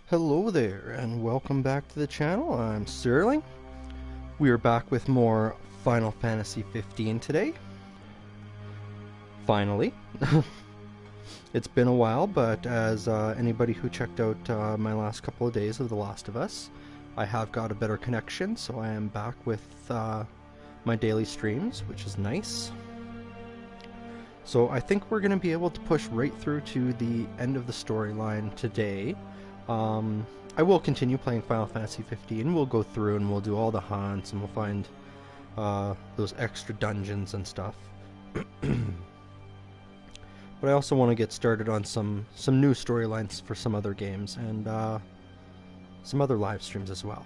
Hello there, and welcome back to the channel. I'm Sterling. We are back with more Final Fantasy 15 today. Finally. It's been a while, but as anybody who checked out my last couple of days of The Last of Us, I have got a better connection, so I am back with my daily streams, which is nice. So I think we're going to be able to push right through to the end of the storyline today. I will continue playing Final Fantasy 15. We'll go through and we'll do all the hunts and we'll find those extra dungeons and stuff. But I also want to get started on some new storylines for some other games and some other live streams as well.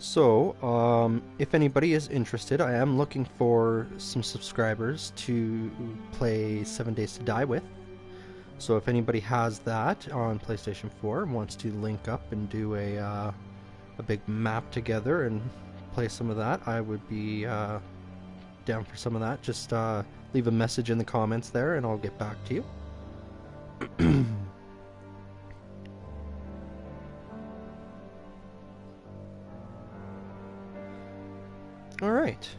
So, if anybody is interested, I am looking for some subscribers to play 7 Days to Die with. So if anybody has that on PlayStation 4 and wants to link up and do a big map together and play some of that, I would be down for some of that. Just leave a message in the comments there and I'll get back to you. All right.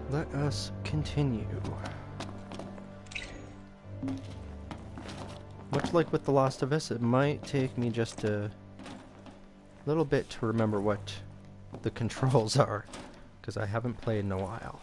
Let us continue. Much like with The Last of Us, it might take me just a little bit to remember what the controls are, because I haven't played in a while.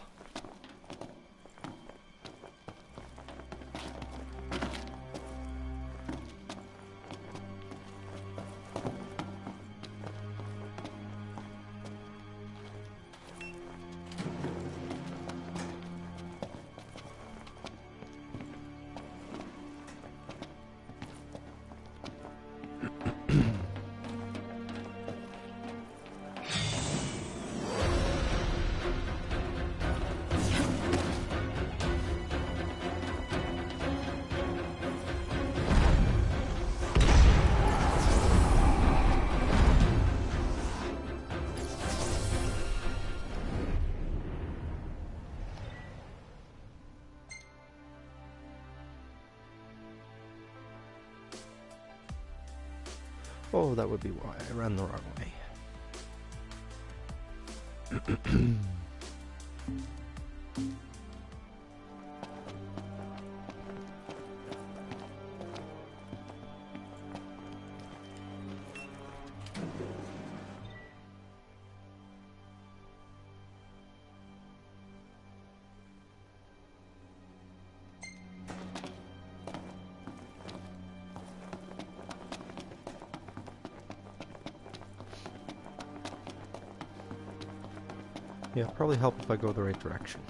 Oh, that would be why I ran the wrong way. Yeah, it'll probably help if I go the right direction.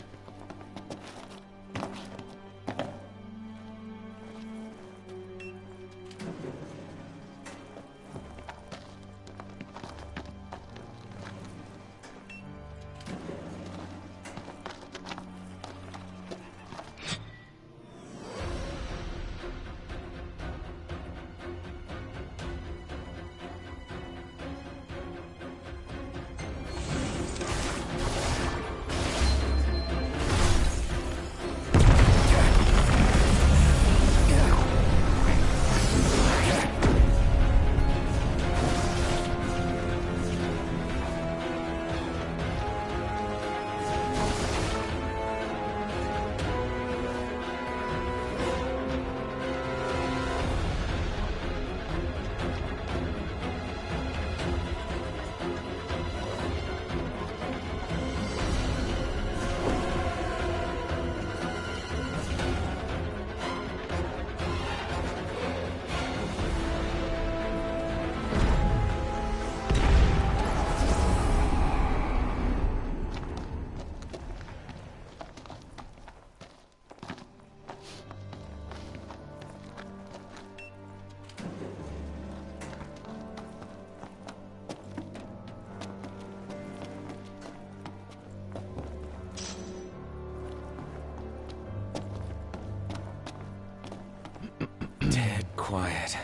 Dead quiet.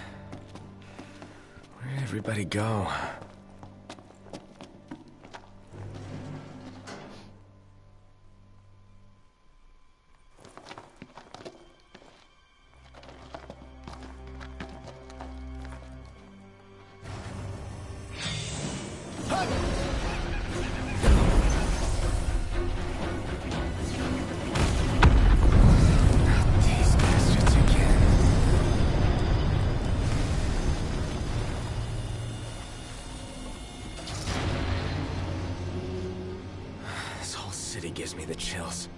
Where'd everybody go? Electricity gives me the chills.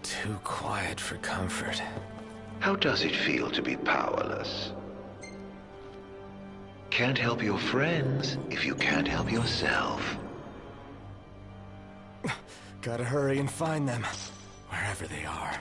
Too quiet for comfort. How does it feel to be powerless? Can't help your friends if you can't help yourself. Gotta hurry and find them, wherever they are.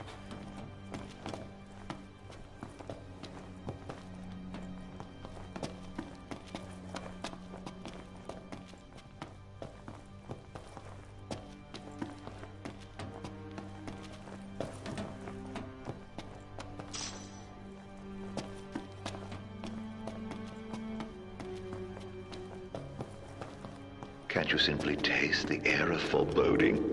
Can't you simply taste the air of foreboding?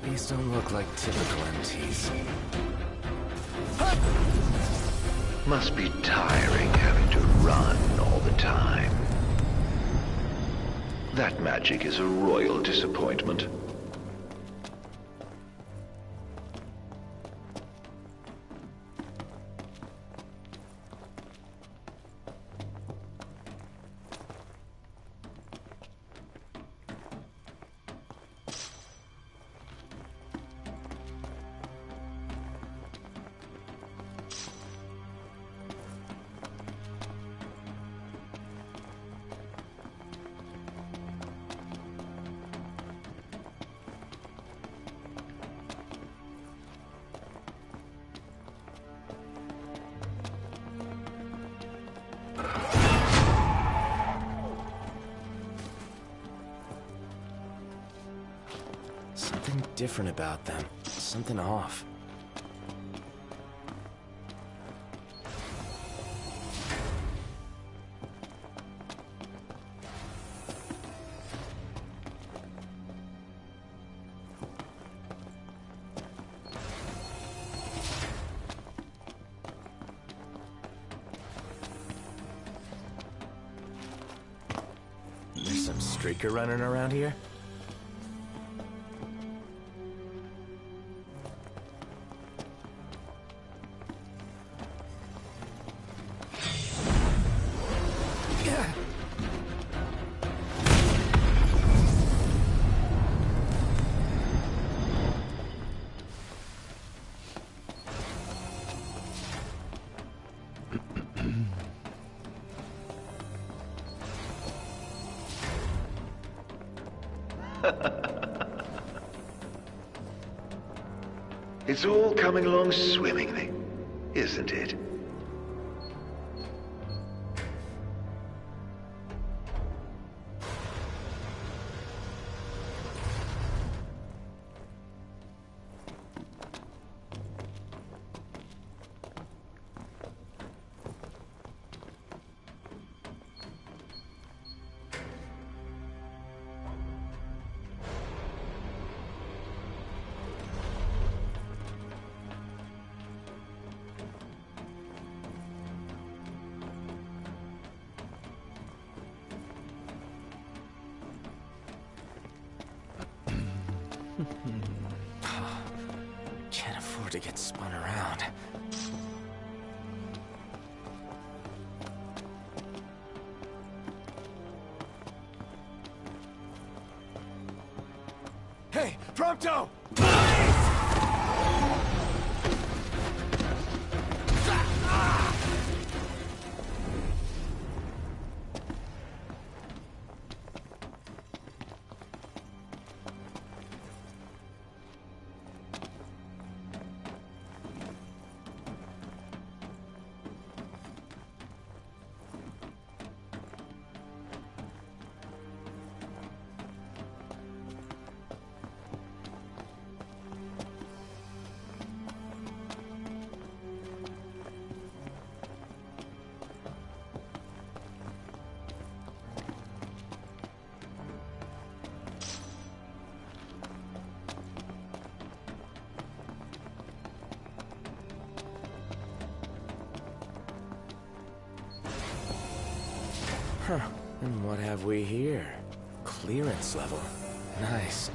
These don't look like typical MTs. Must be tiring having to run all the time. That magic is a royal disappointment. Something different about them. Something off. There's some streaker running around here? It's all coming along swimmingly, isn't it? Can't afford to get spun around. Hey, Prompto! Huh. And what have we here? Clearance level. Nice.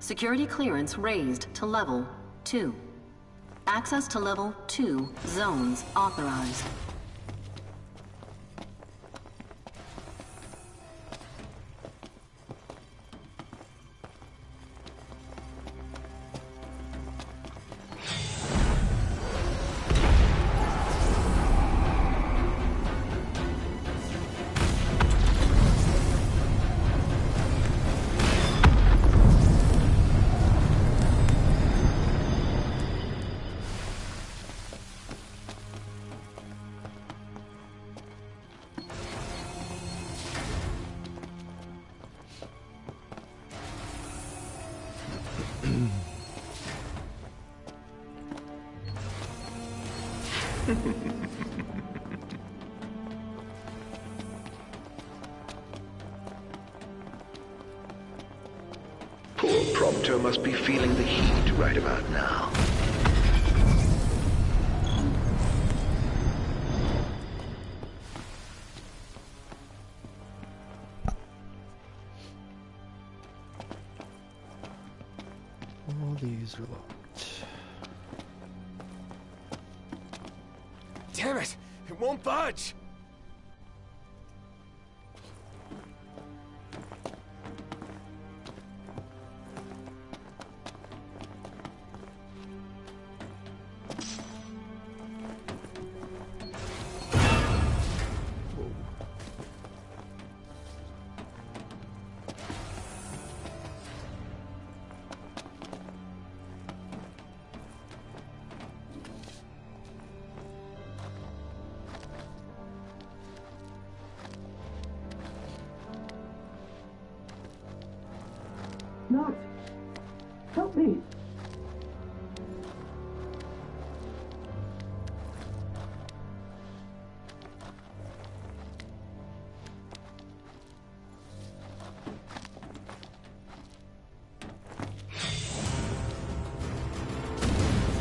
Security clearance raised to level 2. Access to level 2 zones authorized. Poor Prompter must be feeling the heat right about now. All these are locked. Damn it! It won't budge! Not! Help me!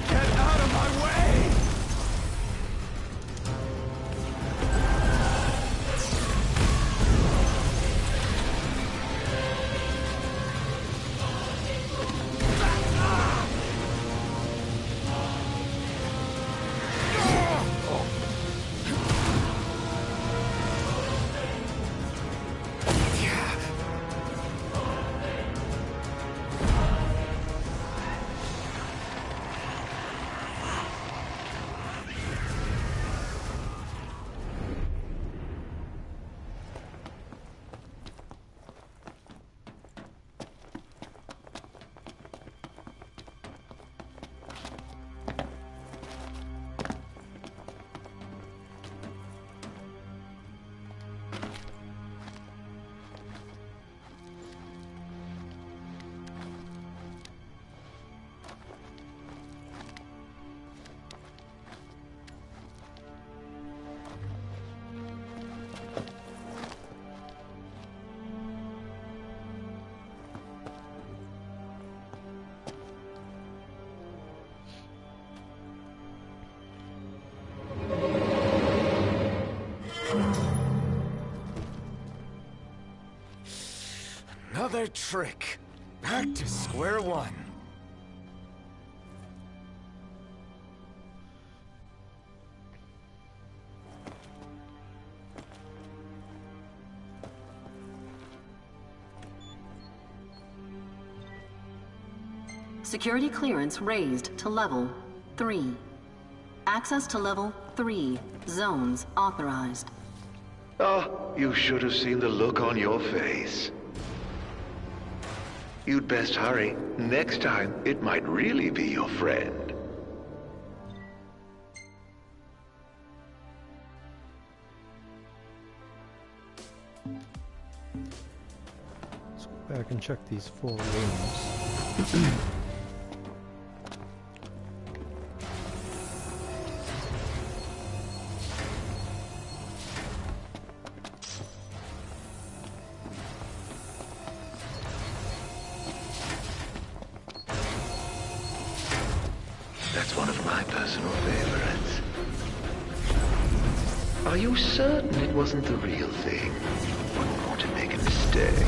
Get out of my way! Another trick. Back to square one. Security clearance raised to level 3. Access to level 3 zones authorized. Oh, you should have seen the look on your face. You'd best hurry. Next time, it might really be your friend. Let's go back and check these 4 rooms. That's you certain it wasn't the real thing? Wouldn't want to make a mistake.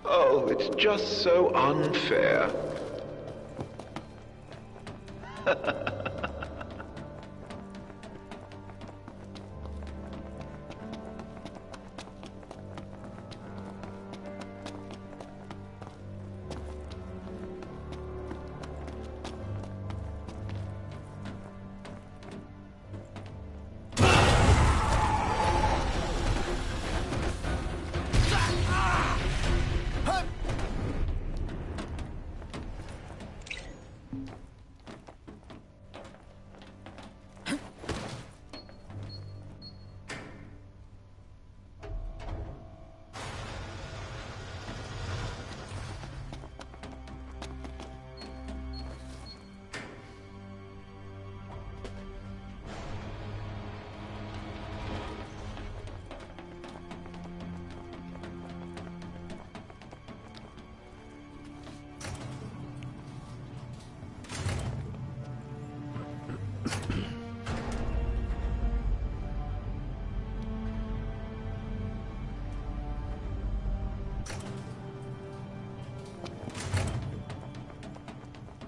Oh, it's just so unfair.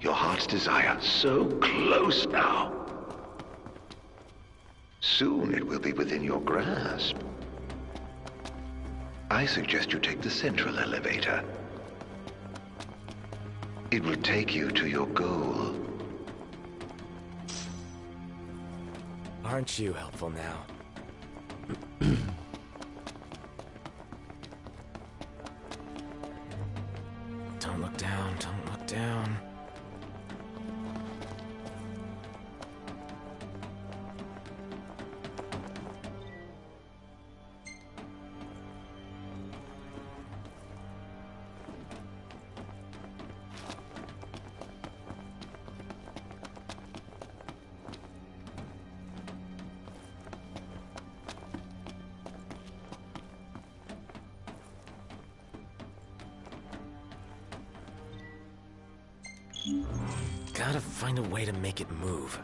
Your heart's desire, so close now. Soon it will be within your grasp. I suggest you take the central elevator. It will take you to your goal. Aren't you helpful now? Don't look down, don't look down. Gotta find a way to make it move.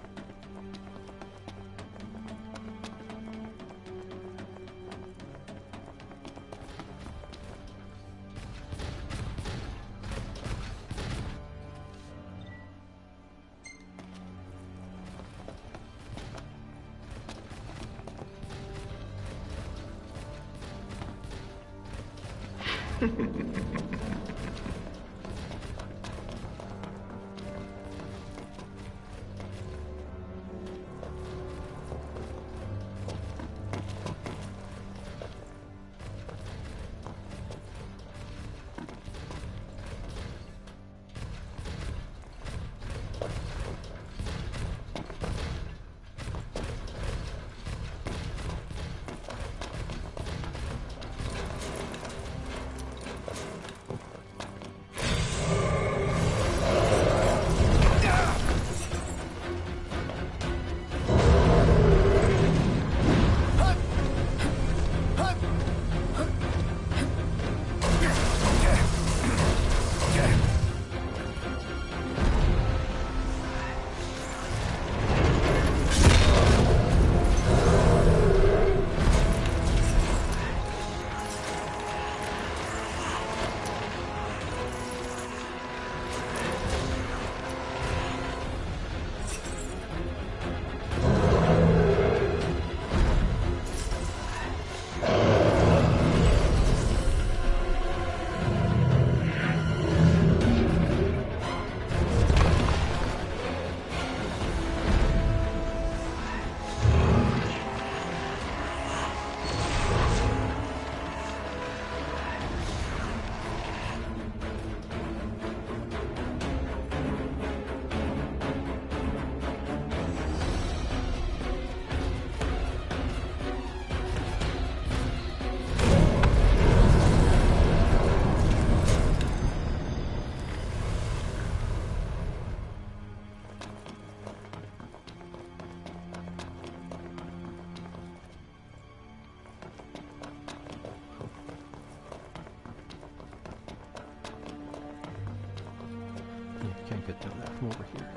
can't get down there from over here.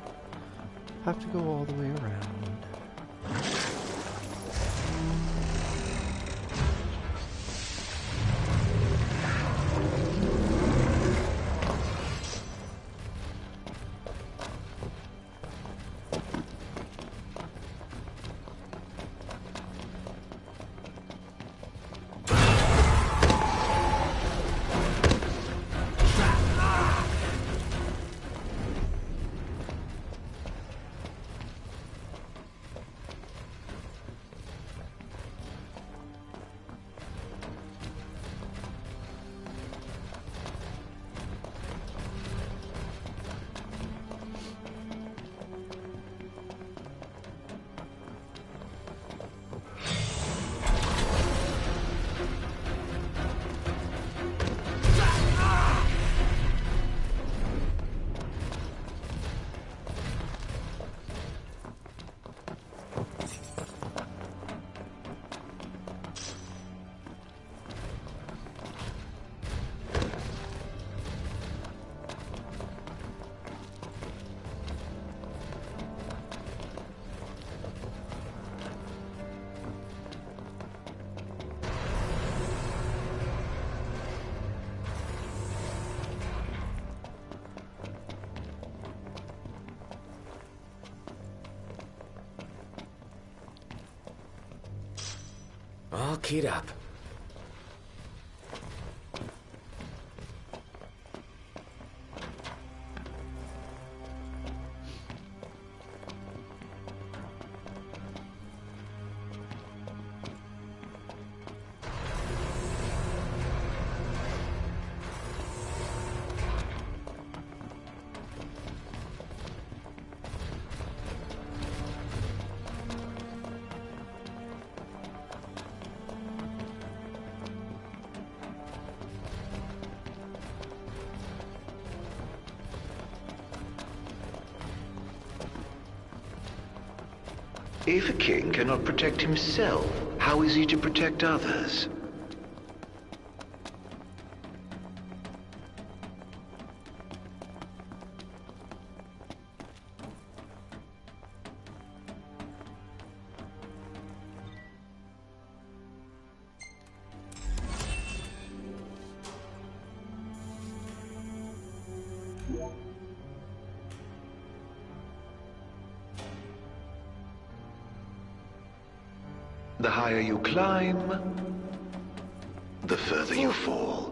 Have to go all the way around. All keyed up. If a king cannot protect himself, how is he to protect others? The higher you climb, the further you fall.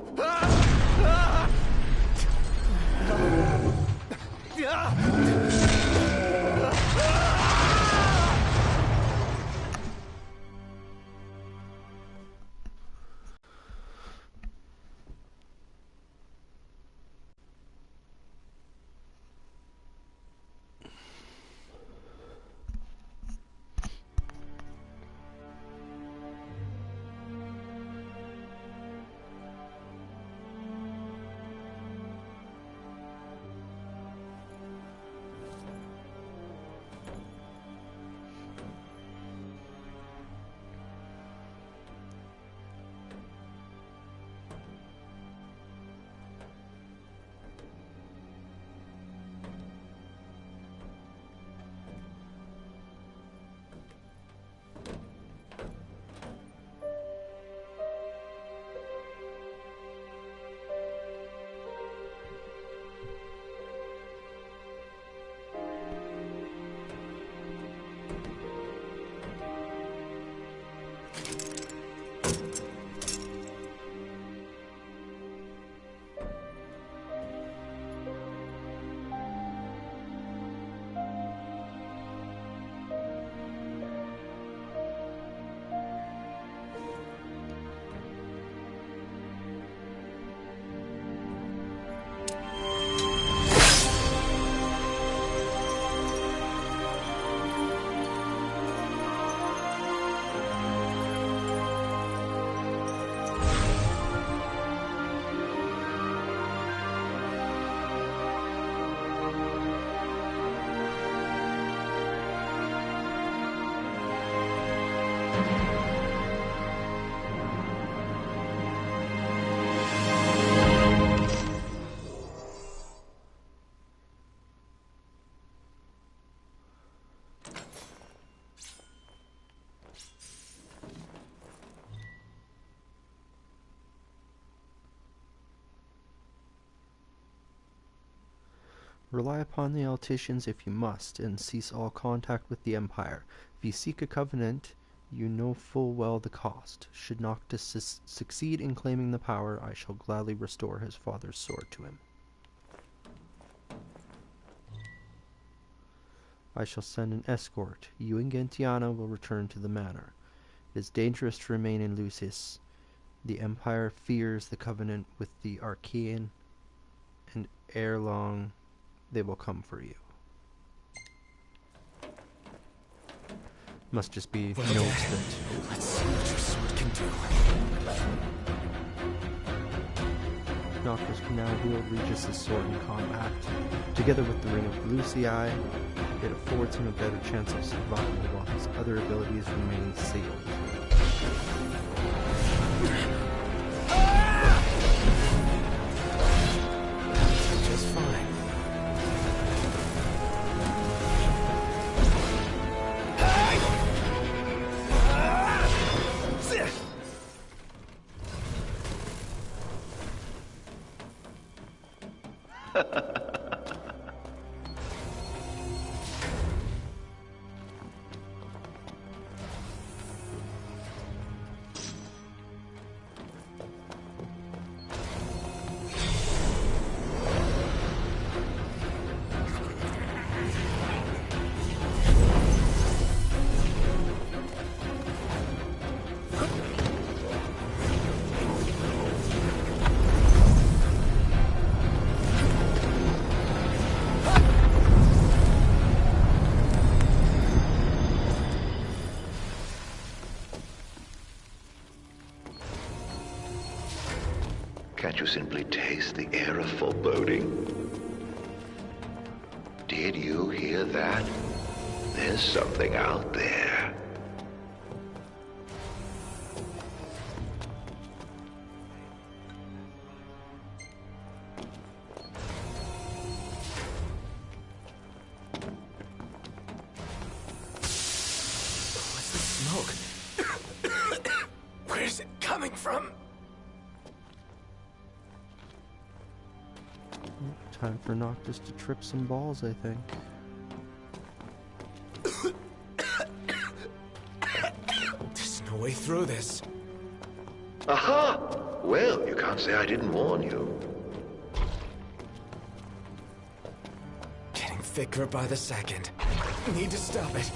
Rely upon the Alticians if you must, and cease all contact with the Empire. If you seek a covenant, you know full well the cost. Should Noctis succeed in claiming the power, I shall gladly restore his father's sword to him. I shall send an escort. You and Gentiana will return to the manor. It is dangerous to remain in Lucis. The Empire fears the covenant with the Archaean, and ere long they will come for you. Must just be Well, notes Dad, that... let's see what your sword can do. Noctis can now wield Regis's sword in combat. Together with the Ring of Lucii, it affords him a better chance of survival while his other abilities remain sealed. Just fine. Can't you simply taste the air of foreboding? Did you hear that? There's something out there. What's the smoke? Where's it coming from? Time for Noctis to trip some balls, I think. There's no way through this. Aha! Well, you can't say I didn't warn you. Getting thicker by the second. Need to stop it.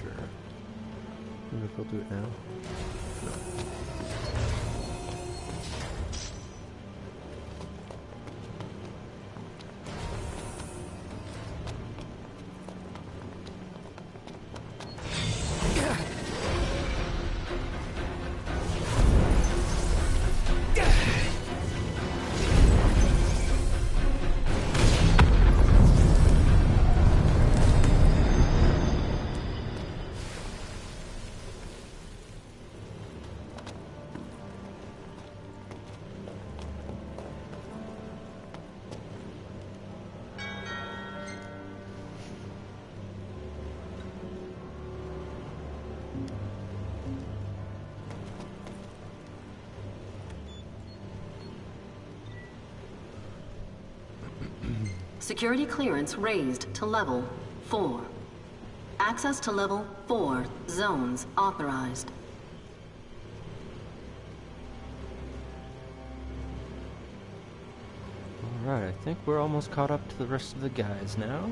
sure. Wonder if I'll do it now. No. Security clearance raised to level 4. Access to level 4 zones authorized. Alright, I think we're almost caught up to the rest of the guys now.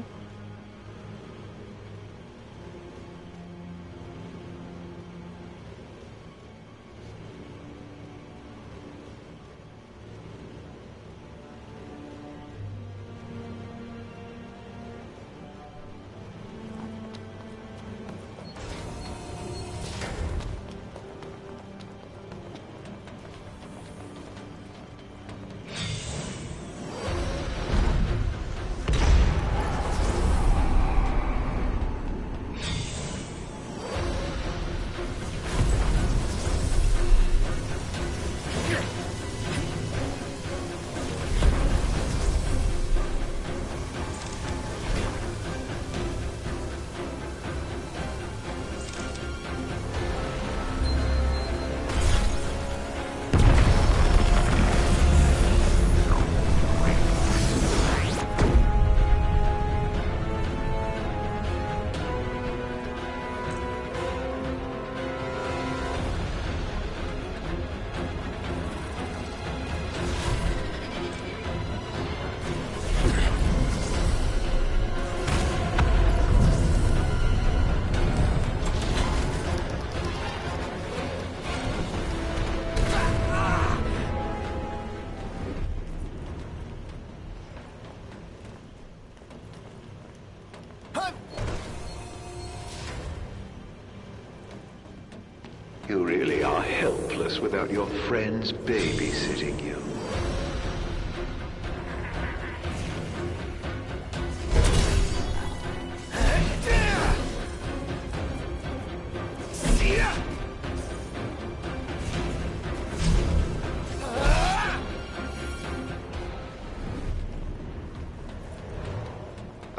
You really are helpless without your friends babysitting you.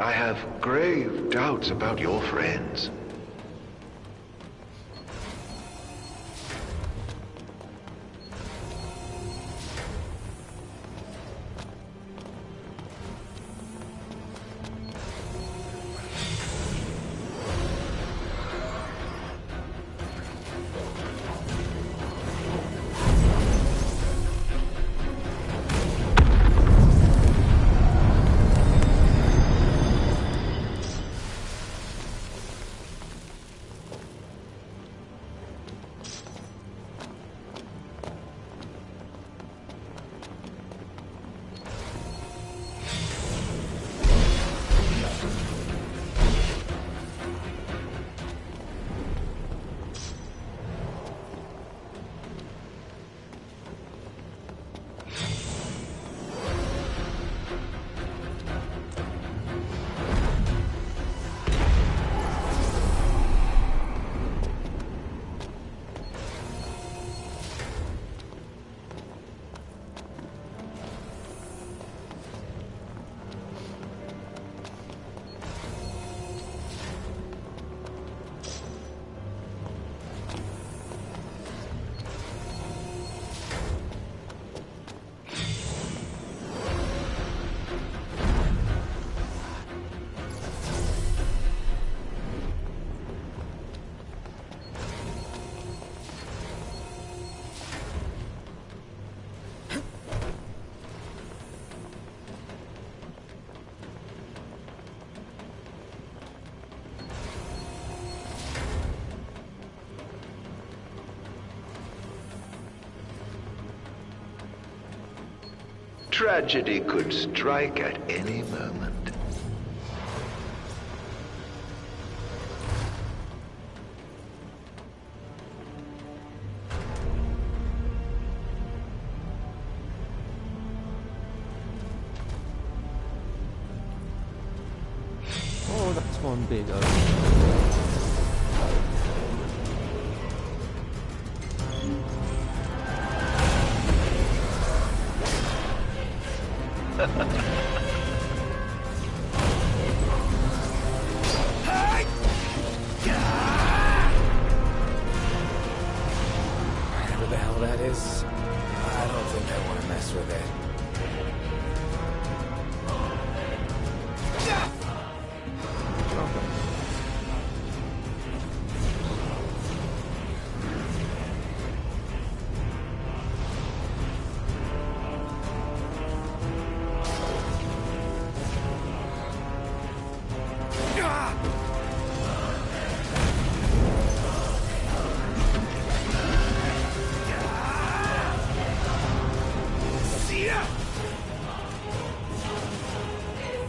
I have grave doubts about your friends. Tragedy could strike at any moment. Oh, that's one big oak. Whatever the hell that is, I don't think I want to mess with it.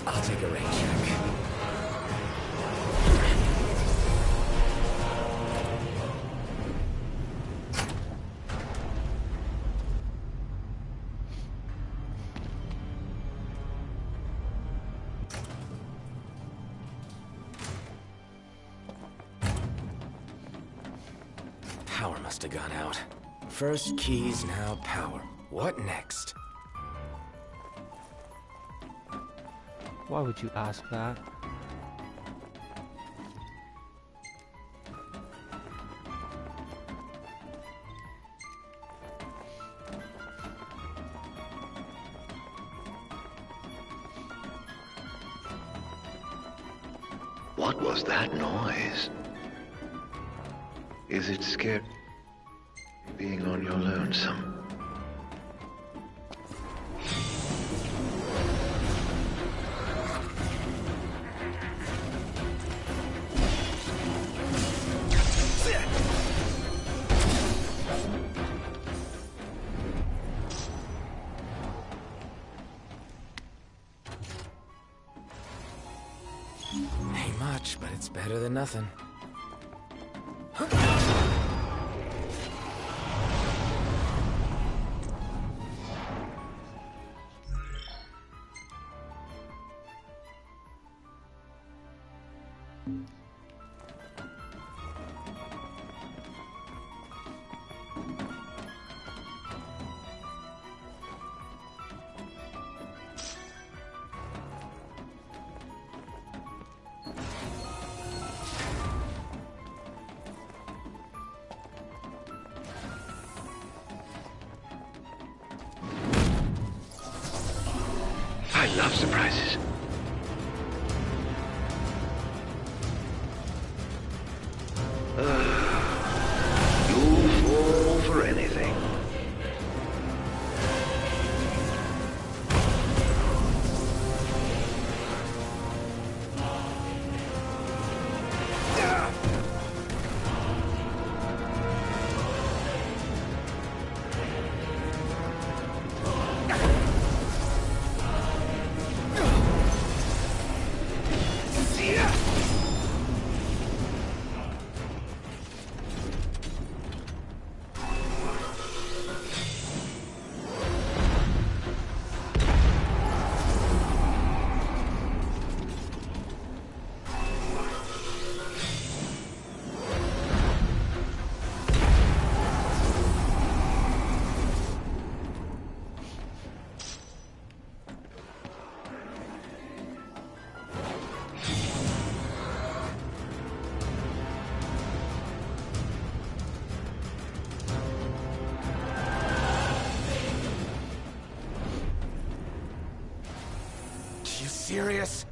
I'll take a range check. Power must have gone out. First keys, now power. What next? Why would you ask that? What was that noise? Is it scary being on your lonesome? Ain't much, but it's better than nothing. I love surprises. You'll fall for anything. You serious?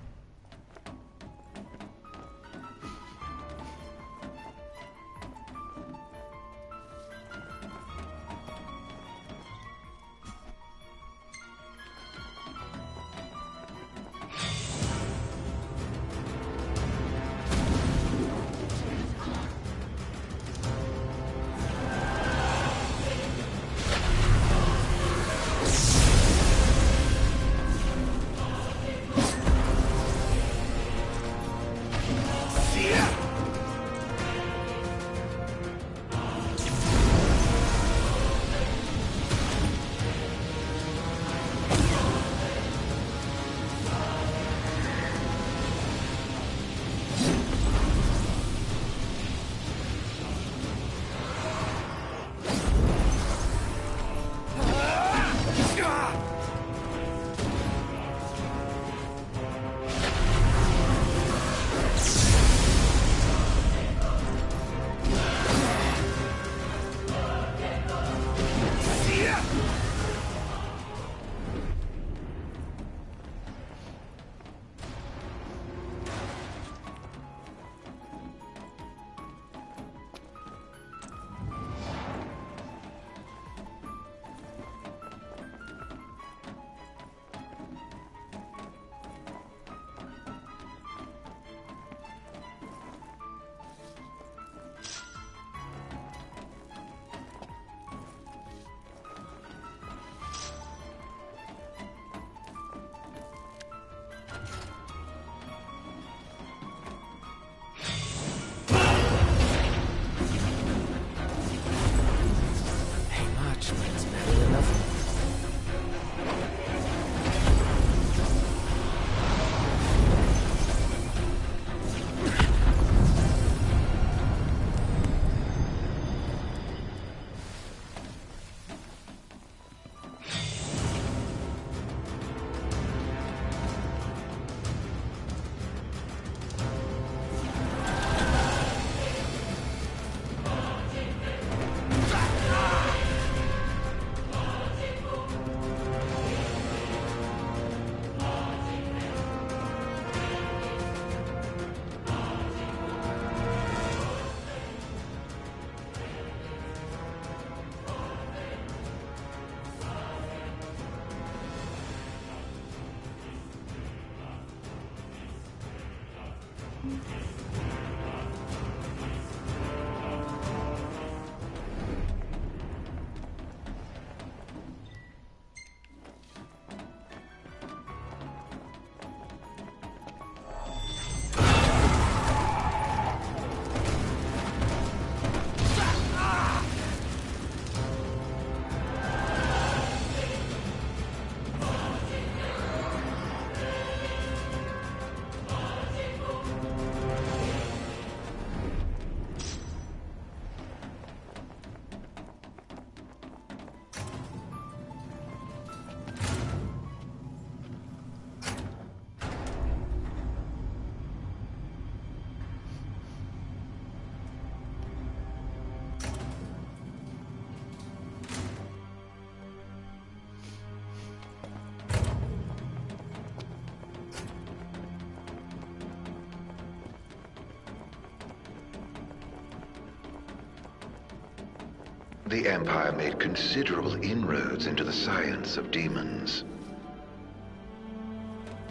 The Empire made considerable inroads into the science of demons.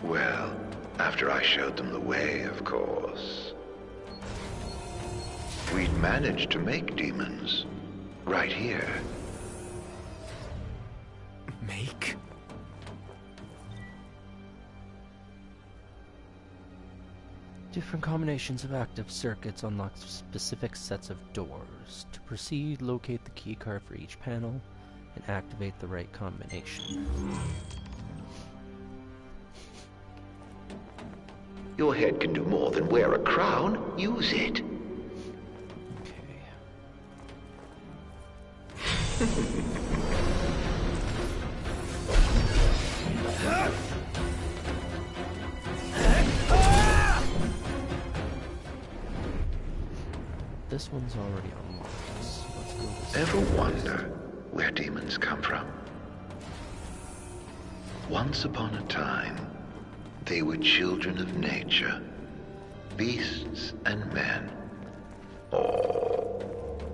Well, after I showed them the way, of course. We'd managed to make demons right here. Make? Different combinations of active circuits unlock specific sets of doors. To proceed, locate the keycard for each panel and activate the right combination. Your head can do more than wear a crown. Use it. Okay. This one's already unlocked, so let's go this way. Ever wonder where demons come from? Once upon a time, they were children of nature, beasts and men. Oh,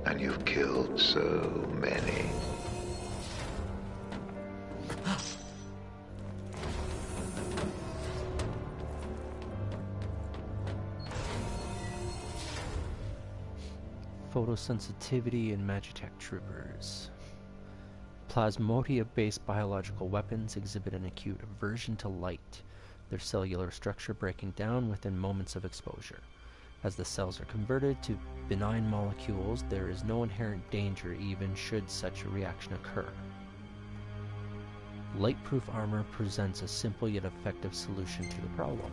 and you've killed so many. Photosensitivity and Magitech troopers. Plasmodia-based biological weapons exhibit an acute aversion to light, their cellular structure breaking down within moments of exposure. As the cells are converted to benign molecules, there is no inherent danger even should such a reaction occur. Lightproof armor presents a simple yet effective solution to the problem.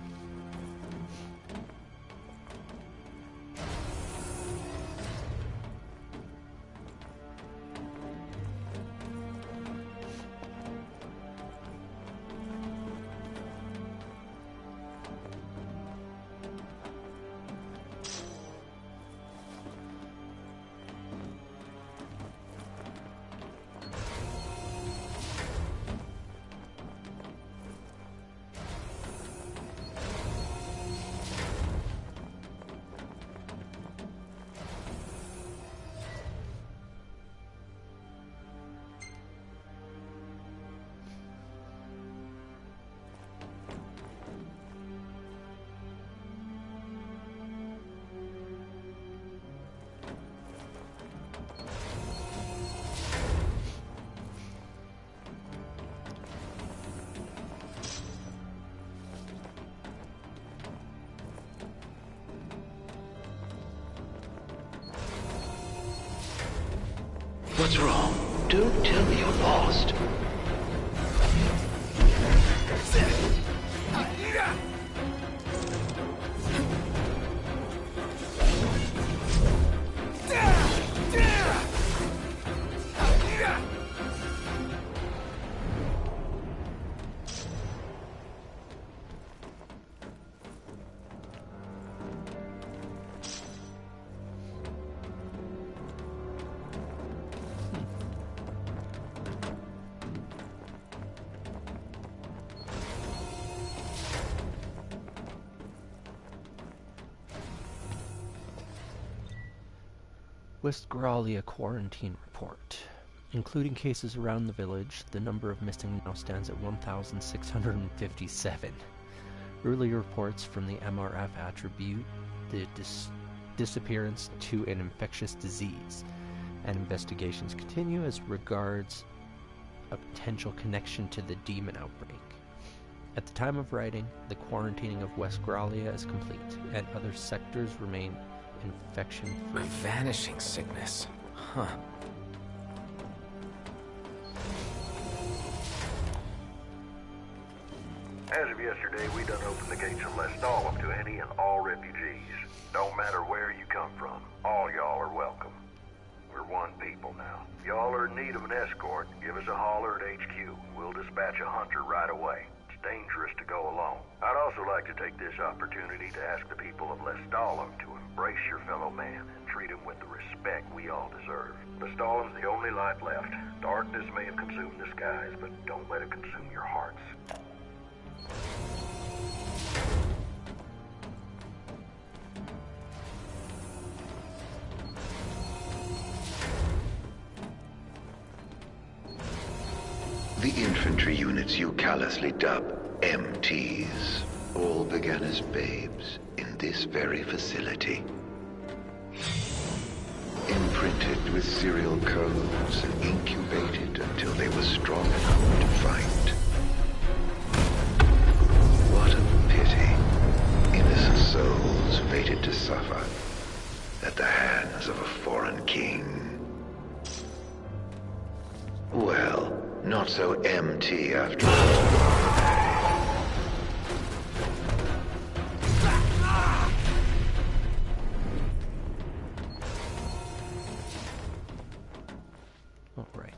What's wrong? Don't tell me you're lost. Westgralia Quarantine Report. Including cases around the village, the number of missing now stands at 1,657. Early reports from the MRF attribute the disappearance to an infectious disease, and investigations continue as regards a potential connection to the demon outbreak. At the time of writing, the quarantining of West Gralia is complete, and other sectors remain infection-free. A vanishing sickness. Huh. As of yesterday, we done opened the gates of Lestalum to any and all refugees. Don't matter where you come from, all y'all are welcome. We're one people now. If y'all are in need of an escort, give us a holler at HQ. We'll dispatch a hunter right away. It's dangerous to go alone. I'd also like to take this opportunity to ask the people of Lestalum to embrace your fellow man and treat him with the respect we all deserve. Lestalum's the only light left. Darkness may have consumed the skies, but don't let it consume your hearts. The infantry units you callously dub MTs all began as babes in this very facility. Imprinted with serial codes and incubated until they were strong enough to fight. What a pity. Innocent souls fated to suffer at the hands of a foreign king. Well, not so MT after all. All right.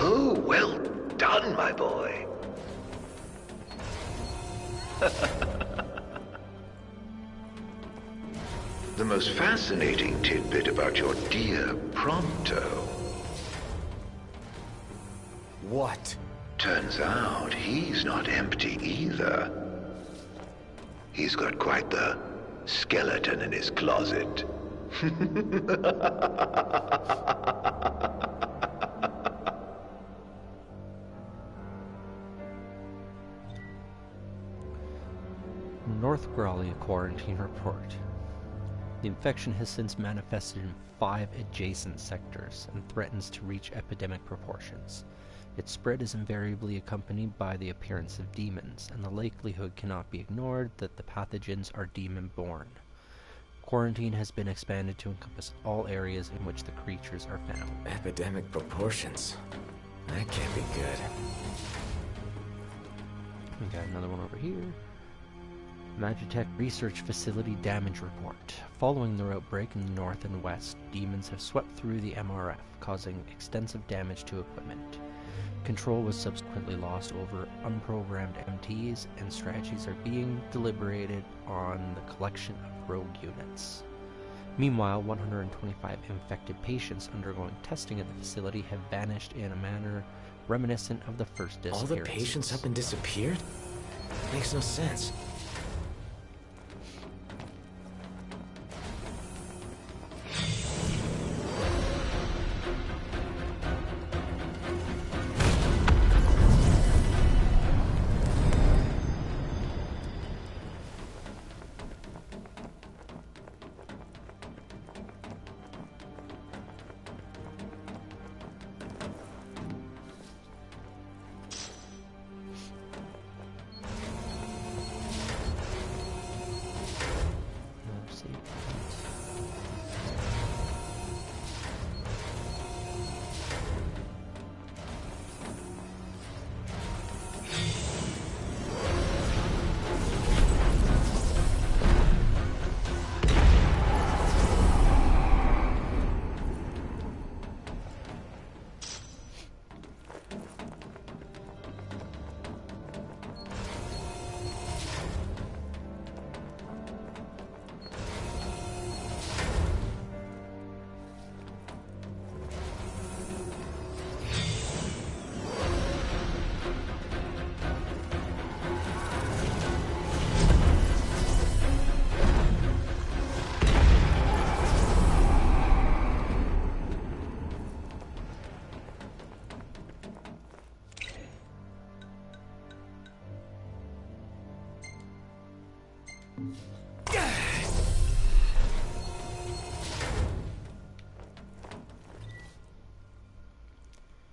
Oh, well done, my boy. The most fascinating tidbit about your dear Prompto. What? Turns out he's not empty either. He's got quite the skeleton in his closet. North Gralia quarantine report. The infection has since manifested in 5 adjacent sectors and threatens to reach epidemic proportions. Its spread is invariably accompanied by the appearance of demons, and the likelihood cannot be ignored that the pathogens are demon-born. Quarantine has been expanded to encompass all areas in which the creatures are found. Epidemic proportions. That can't be good. We got another one over here. Magitech Research Facility Damage Report. Following their outbreak in the north and west, demons have swept through the MRF, causing extensive damage to equipment. Control was subsequently lost over unprogrammed MTs, and strategies are being deliberated on the collection of rogue units. Meanwhile, 125 infected patients undergoing testing at the facility have vanished in a manner reminiscent of the first disappearances. All the patients up and disappeared? Makes no sense.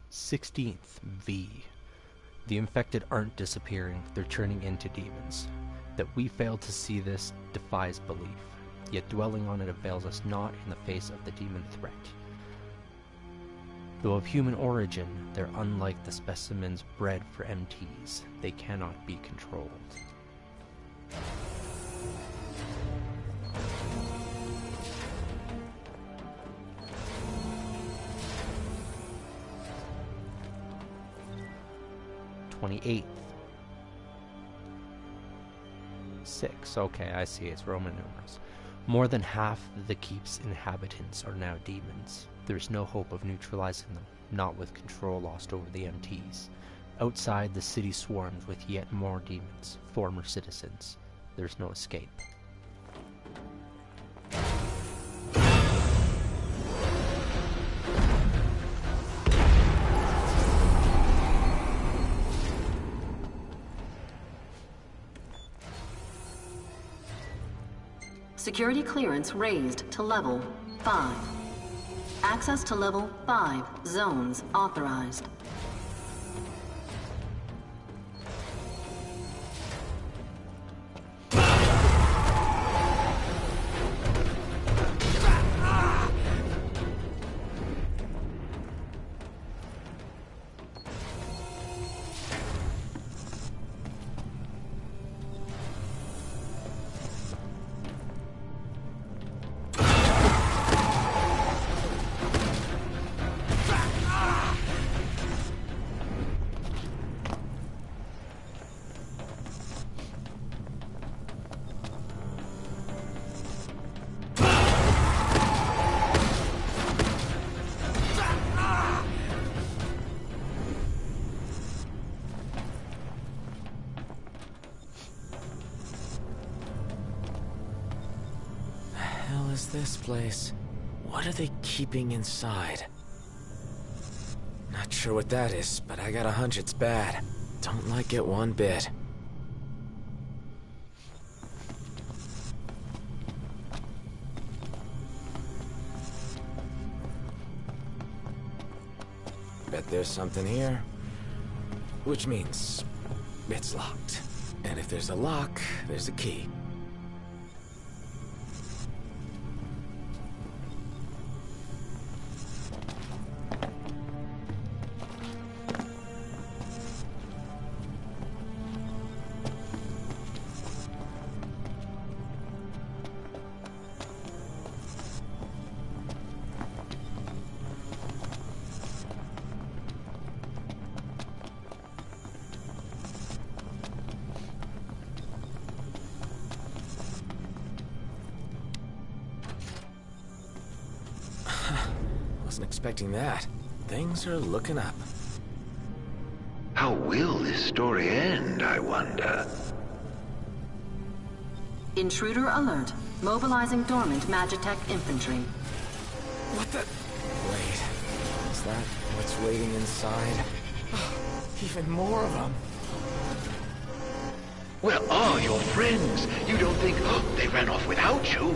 "16th V. The infected aren't disappearing, they're turning into demons. That we fail to see this defies belief, yet dwelling on it avails us not in the face of the demon threat. Though of human origin, they're unlike the specimens bred for MTs. They cannot be controlled." "28th. 6. Okay, I see. It's Roman numerals. More than half the keep's inhabitants are now demons. There's no hope of neutralizing them, not with control lost over the MTs. Outside, the city swarms with yet more demons, former citizens. There's no escape." Security clearance raised to level 5. Access to level 5 zones authorized. Is this place? What are they keeping inside? Not sure what that is, but I got a hunch it's bad. Don't like it one bit. Bet there's something here. Which means it's locked. And if there's a lock, there's a key. Wasn't expecting that. Things are looking up. How will this story end, I wonder? Intruder alert. Mobilizing dormant Magitech infantry. What the? Wait. Is that what's waiting inside? Even more of them. Where are your friends? You don't think they ran off without you?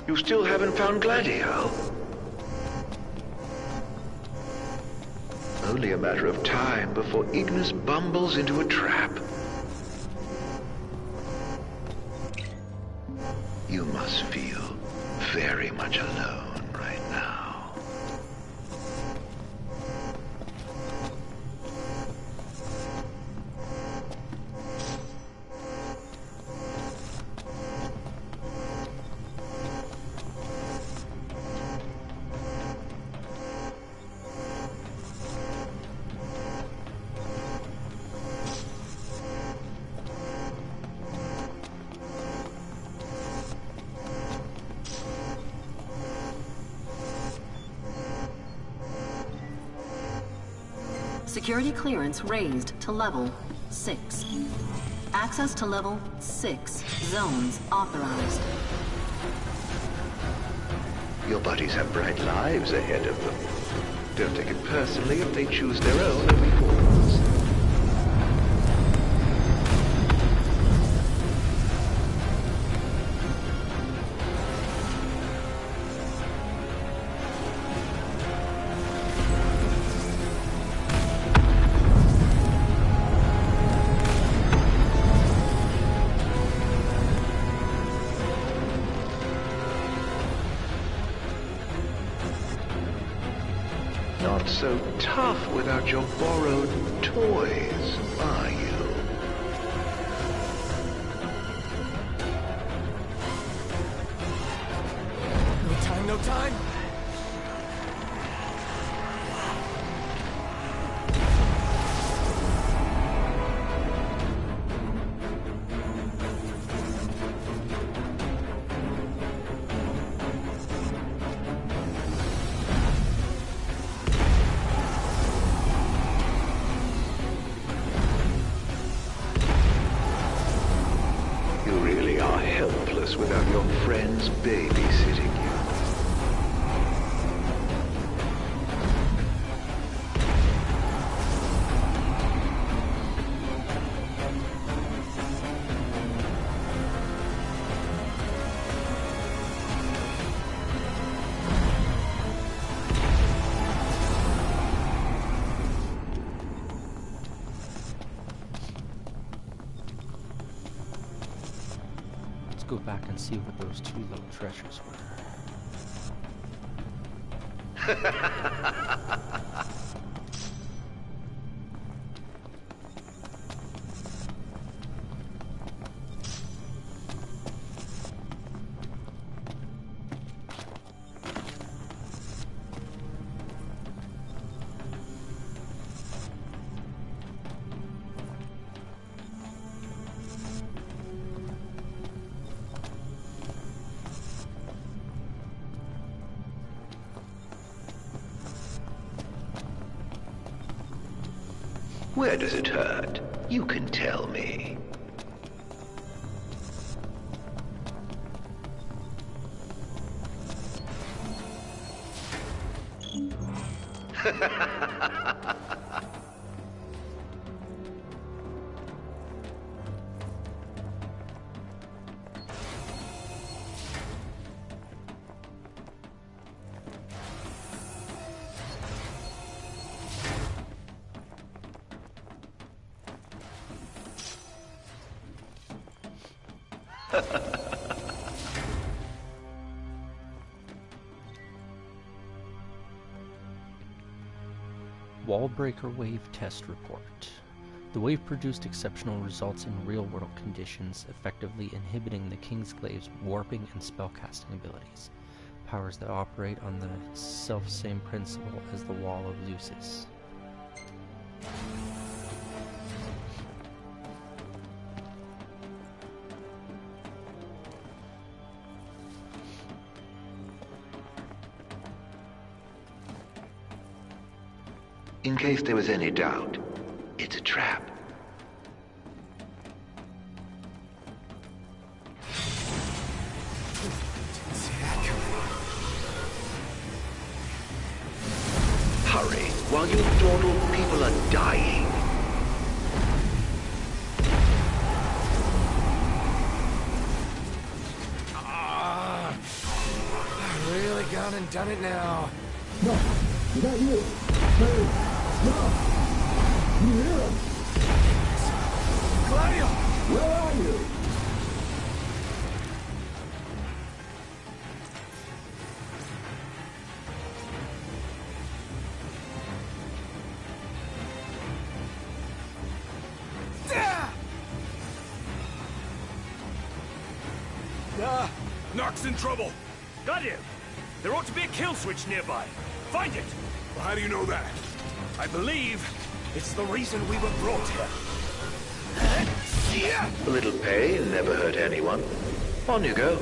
You still haven't found Gladio? Only a matter of time before Ignis bumbles into a trap. You must feel very much alone right now. Security clearance raised to level 6. Access to level 6 zones authorized. Your buddies have bright lives ahead of them. Don't take it personally if they choose their own early falls. Not so tough without your borrowed toys, are you? No time, no time. You really are helpless without your friends babysitting you. Let's go back and see what those two little treasures were. Where does it hurt? You can tell me. Wallbreaker Wave Test Report. The wave produced exceptional results in real-world conditions, effectively inhibiting the Kingsglaive's warping and spellcasting abilities, powers that operate on the self-same principle as the Wall of Lucis. In case there was any doubt, it's a trap. Hurry, while you dawdle people are dying. Really gone and done it now. No, is that you? Hey, no! You hear him? Claudio! Where are you? Nox in trouble. Got him! There ought to be a kill switch nearby. Find it! Well, how do you know that? I believe it's the reason we were brought here. A little pain never hurt anyone. On you go.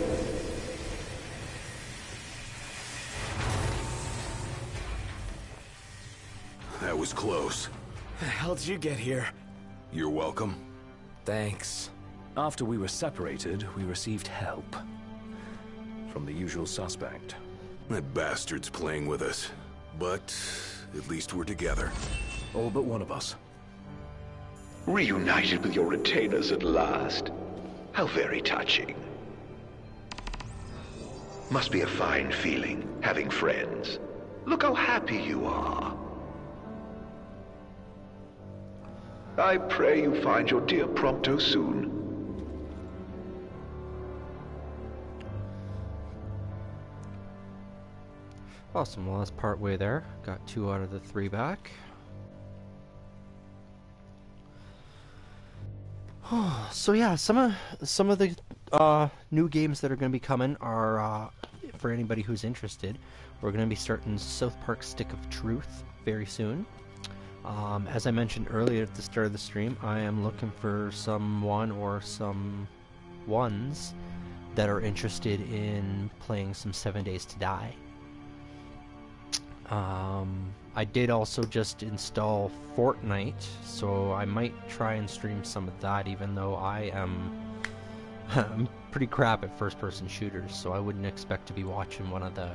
That was close. the hell did you get here? You're welcome. Thanks. After we were separated, we received help. From the usual suspect. That bastard's playing with us. But at least we're together. All but one of us. Reunited with your retainers at last. How very touching. Must be a fine feeling, having friends. Look how happy you are. I pray you find your dear Prompto soon. Awesome, well that's part way there. Got 2 out of the 3 back. So yeah, some of the new games that are going to be coming are, for anybody who's interested, we're going to be starting South Park Stick of Truth very soon. As I mentioned earlier at the start of the stream, I am looking for someone or some ones that are interested in playing some 7 Days to Die. I did also just install Fortnite, so I might try and stream some of that, even though I'm pretty crap at first-person shooters, so I wouldn't expect to be watching one of the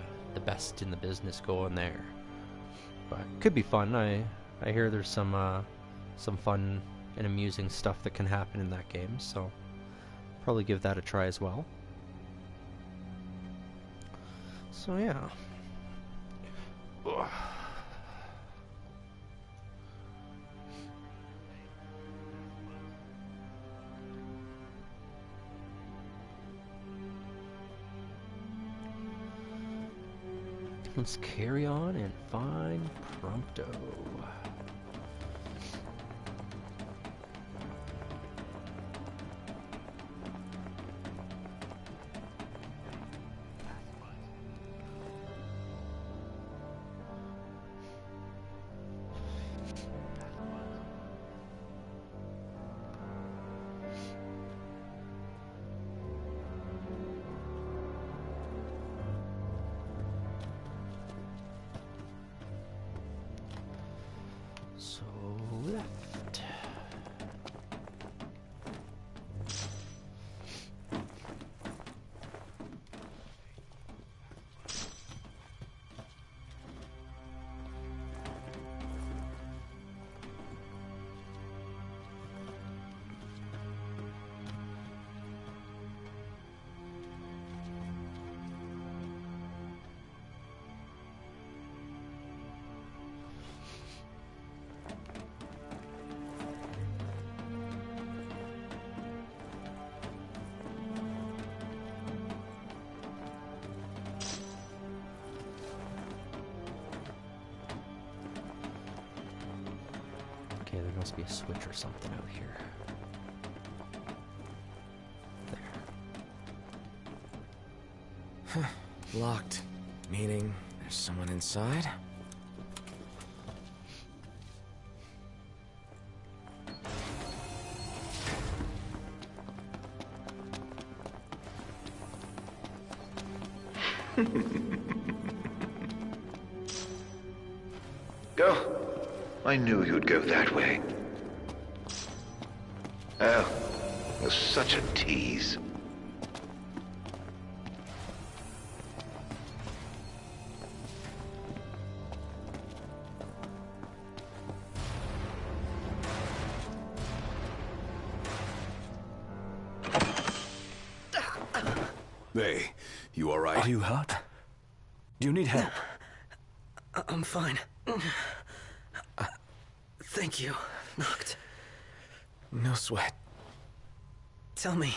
best in the business going there. But could be fun. I hear there's some fun and amusing stuff that can happen in that game, so probably give that a try as well. So yeah. Ugh. Let's carry on and find Prompto. So left. Okay, there must be a switch or something out here. There. Locked. Meaning there's someone inside? Go. I knew you'd go that way. Oh, you're such a tease. Hey, you alright? Are you hurt? Do you need help? I'm fine. Thank you, Noct. No sweat. Tell me,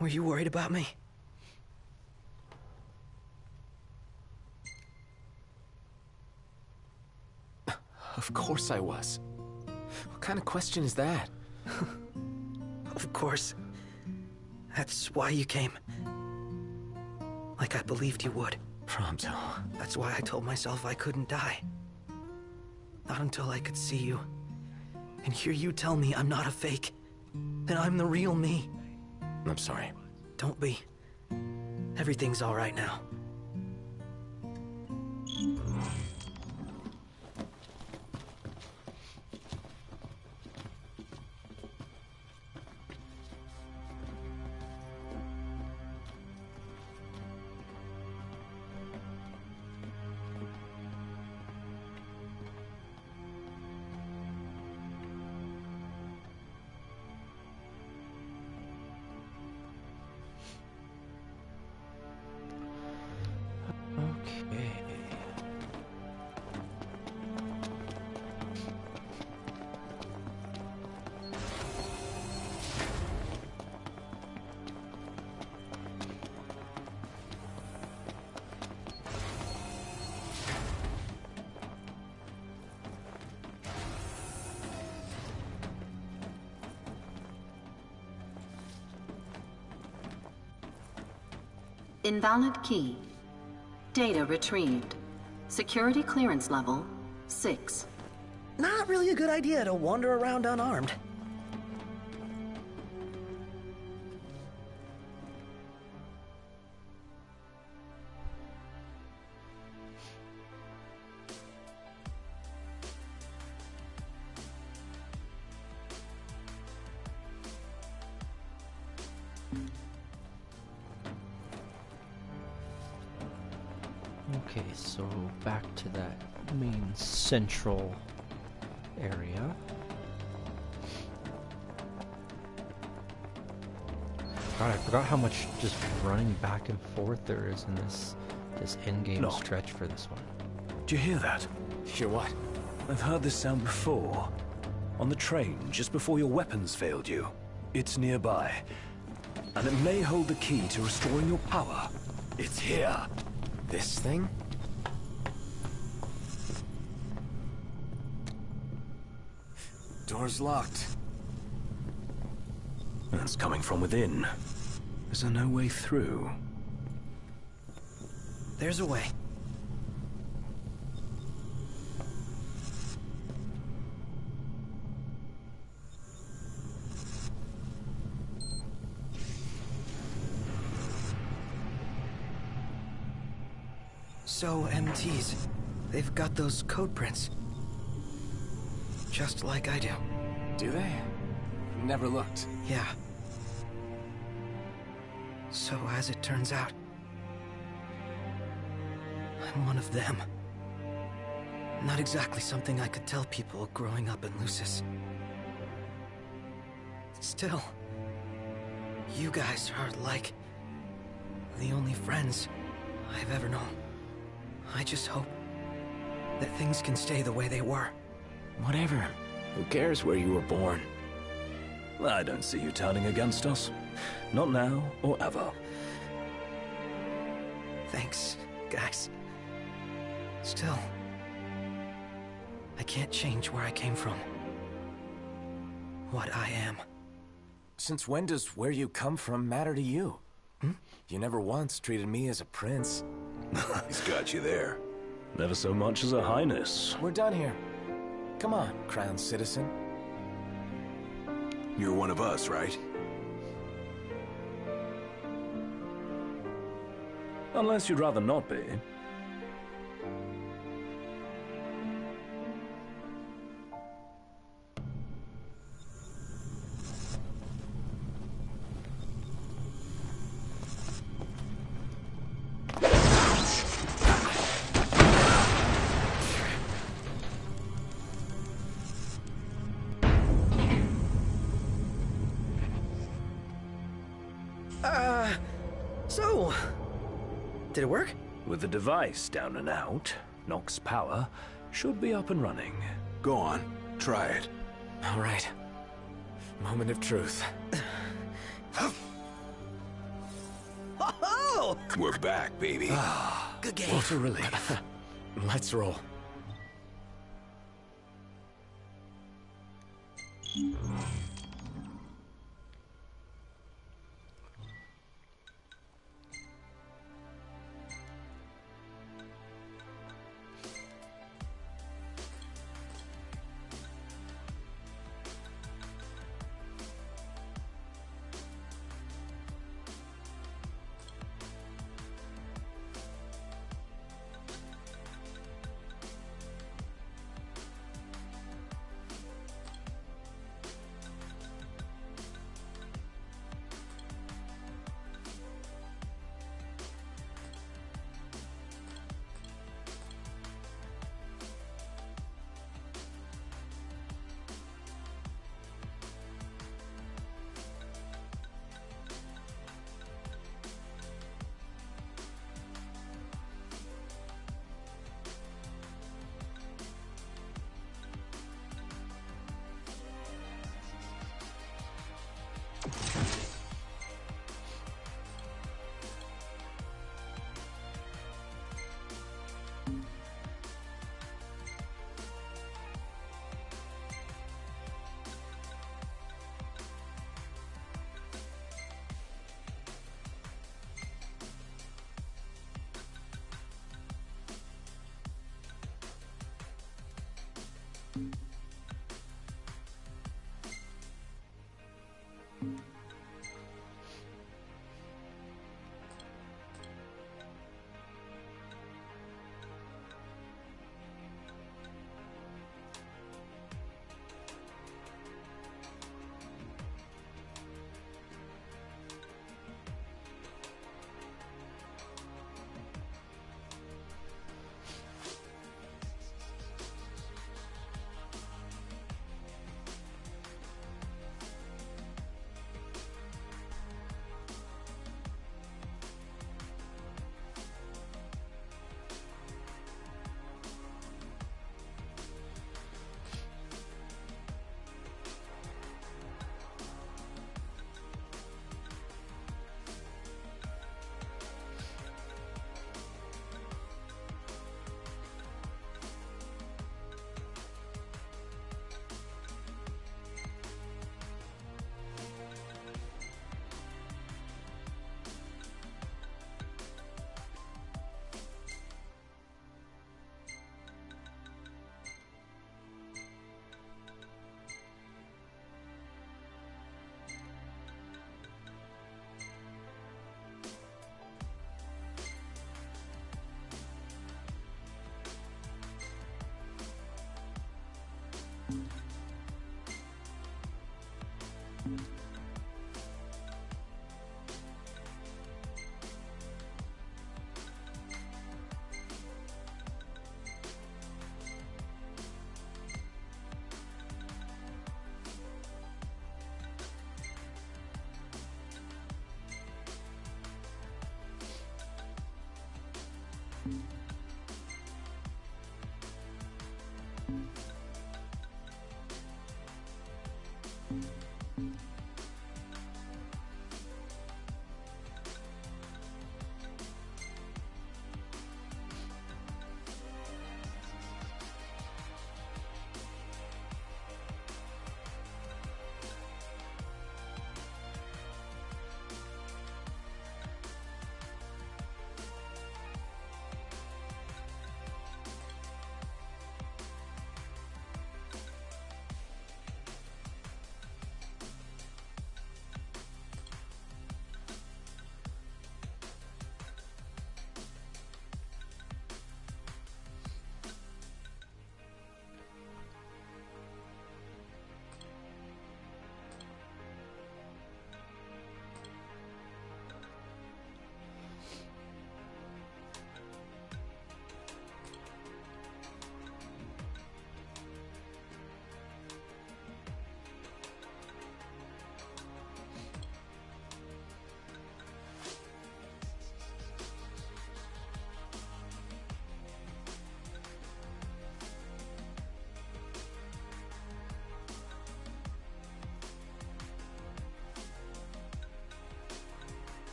were you worried about me? Of course I was. What kind of question is that? Of course. That's why you came. Like I believed you would. Prompto. That's why I told myself I couldn't die. Not until I could see you. And hear you tell me I'm not a fake. That I'm the real me. I'm sorry. Don't be. Everything's all right now. Invalid key. Data retrieved. Security clearance level 6. Not really a good idea to wander around unarmed. Okay, so back to that main central area. God, I forgot how much just running back and forth there is in this endgame Look. stretch for this one. Do you hear that? Hear what? I've heard this sound before. On the train, just before your weapons failed you. It's nearby. And it may hold the key to restoring your power. It's here. This thing? Door's locked. It's coming from within. Is there no way through? There's a way. So, MTs, they've got those code prints. Just like I do. Do they? Never looked. Yeah. So, as it turns out, I'm one of them. Not exactly something I could tell people growing up in Lucis. Still, you guys are like the only friends I've ever known. I just hope that things can stay the way they were. Whatever. Who cares where you were born? I don't see you turning against us. Not now or ever. Thanks, guys. Still, I can't change where I came from. What I am. Since when does where you come from matter to you? You never once treated me as a prince. He's got you there. Never so much as a highness. We're done here. Come on, crown citizen. You're one of us, right? Unless you'd rather not be. So, did it work? With the device down and out, Nox's power should be up and running. Go on, try it. All right. Moment of truth. Oh! We're back, baby. Good game. What a relief. Let's roll.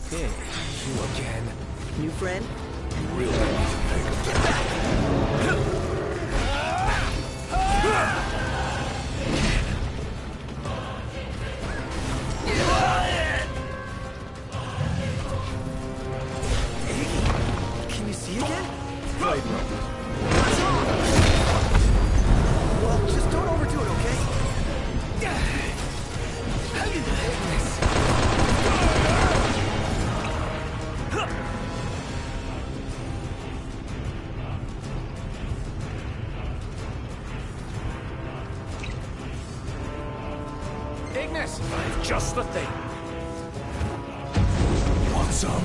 Okay, you again. New friend? Really need to pick up. Can you see again? Right, well, just don't overdo it, okay? Ignis! I've just the thing. Want some?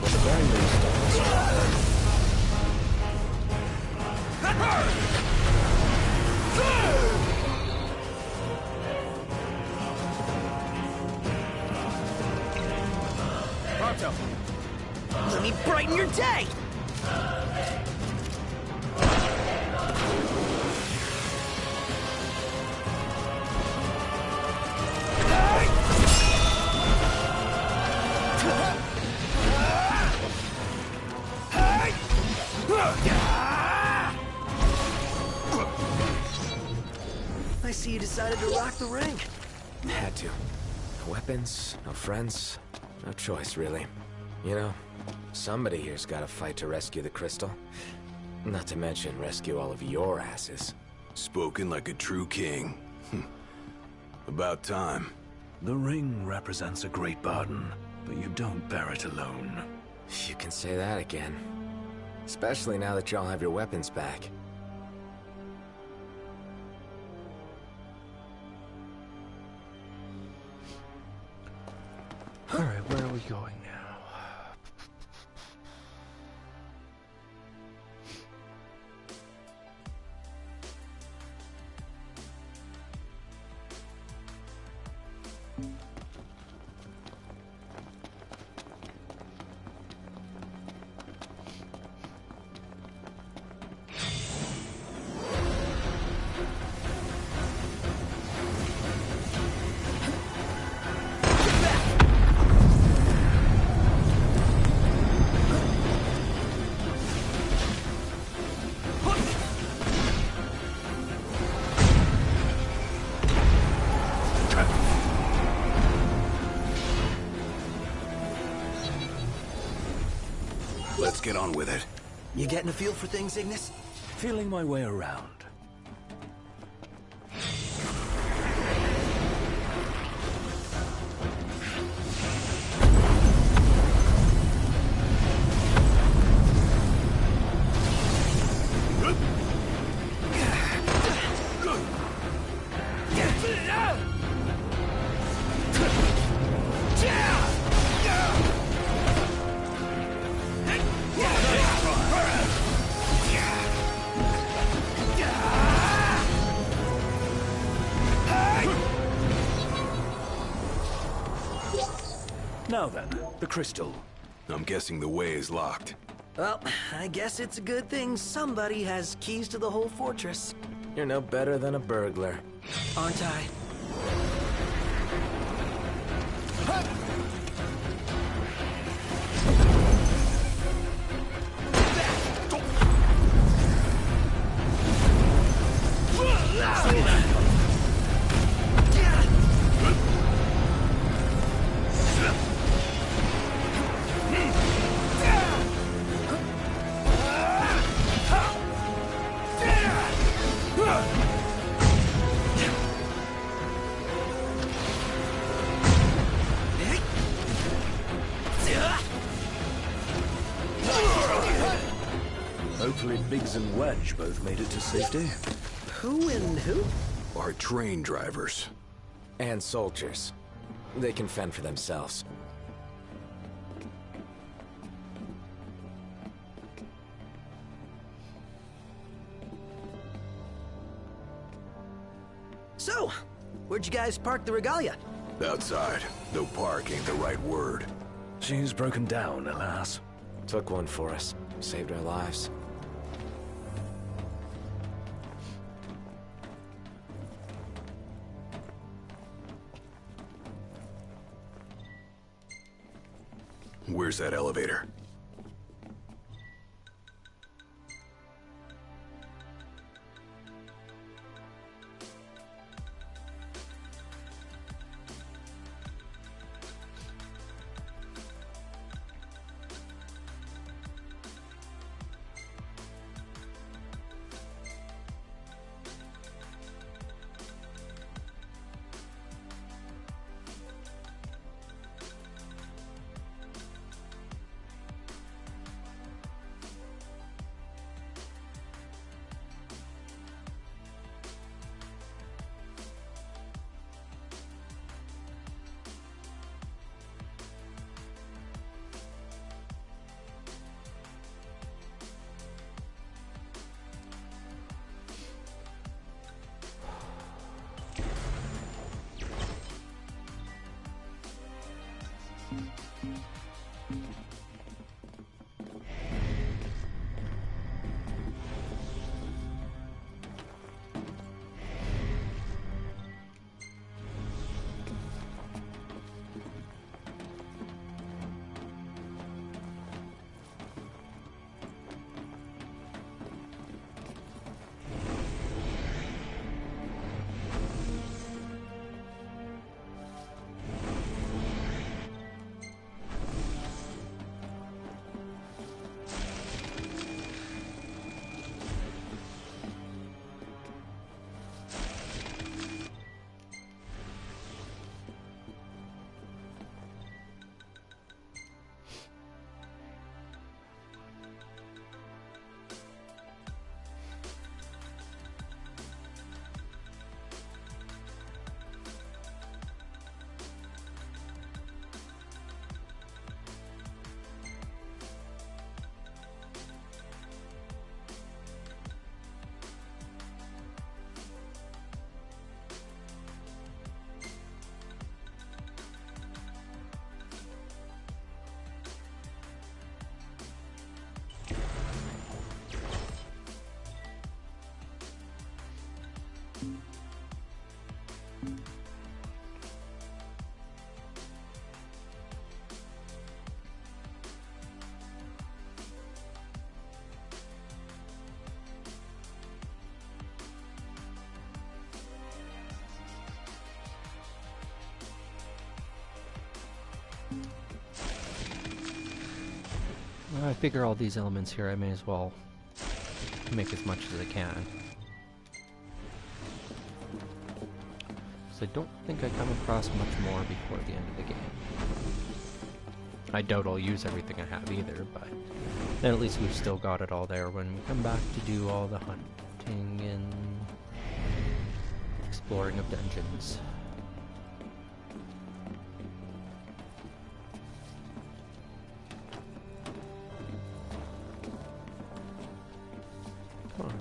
When the burn restores, pronto! Let me brighten your day! I see you decided to rock the ring. Had to. No weapons, no friends, no choice, really. You know, somebody here's gotta fight to rescue the crystal. Not to mention rescue all of your asses. Spoken like a true king. About time. The ring represents a great burden, but you don't bear it alone. You can say that again. Especially now that y'all have your weapons back. Alright, where are we going now? Let's get on with it. You getting a feel for things, Ignis? Feeling my way around. Now then, the crystal. I'm guessing the way is locked. Well, I guess it's a good thing somebody has keys to the whole fortress. You're no better than a burglar. Aren't I? Hopefully Biggs and Wedge both made it to safety. Who and who? Our train drivers. And soldiers. They can fend for themselves. So, where'd you guys park the regalia? Outside. No park ain't the right word. She's broken down, alas. Took one for us. Saved our lives. Where's that elevator? I figure all these elements here, I may as well make as much as I can. So I don't think I come across much more before the end of the game. I doubt I'll use everything I have either, but then at least we've still got it all there when we come back to do all the hunting and exploring of dungeons. Come on.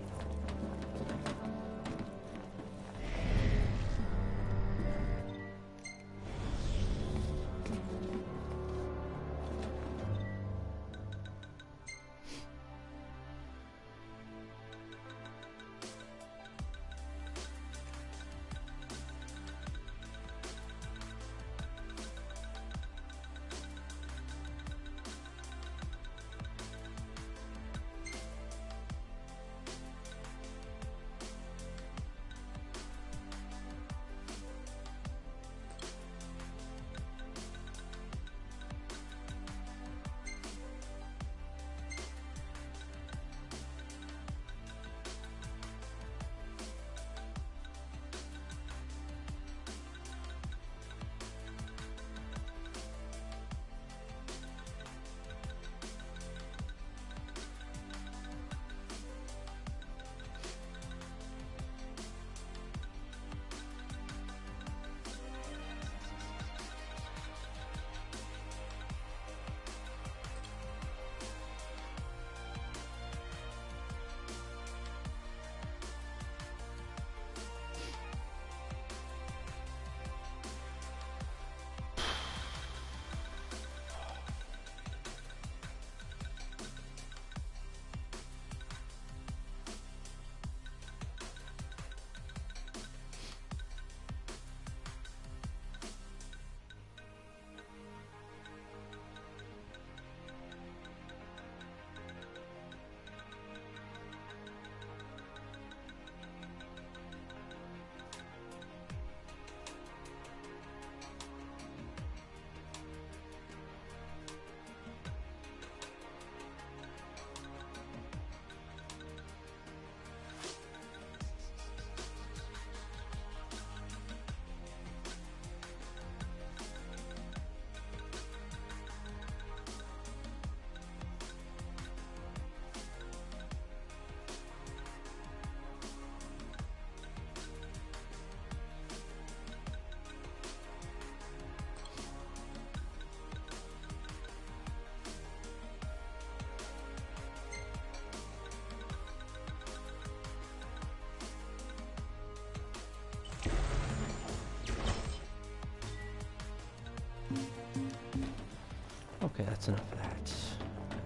Okay, that's enough of that.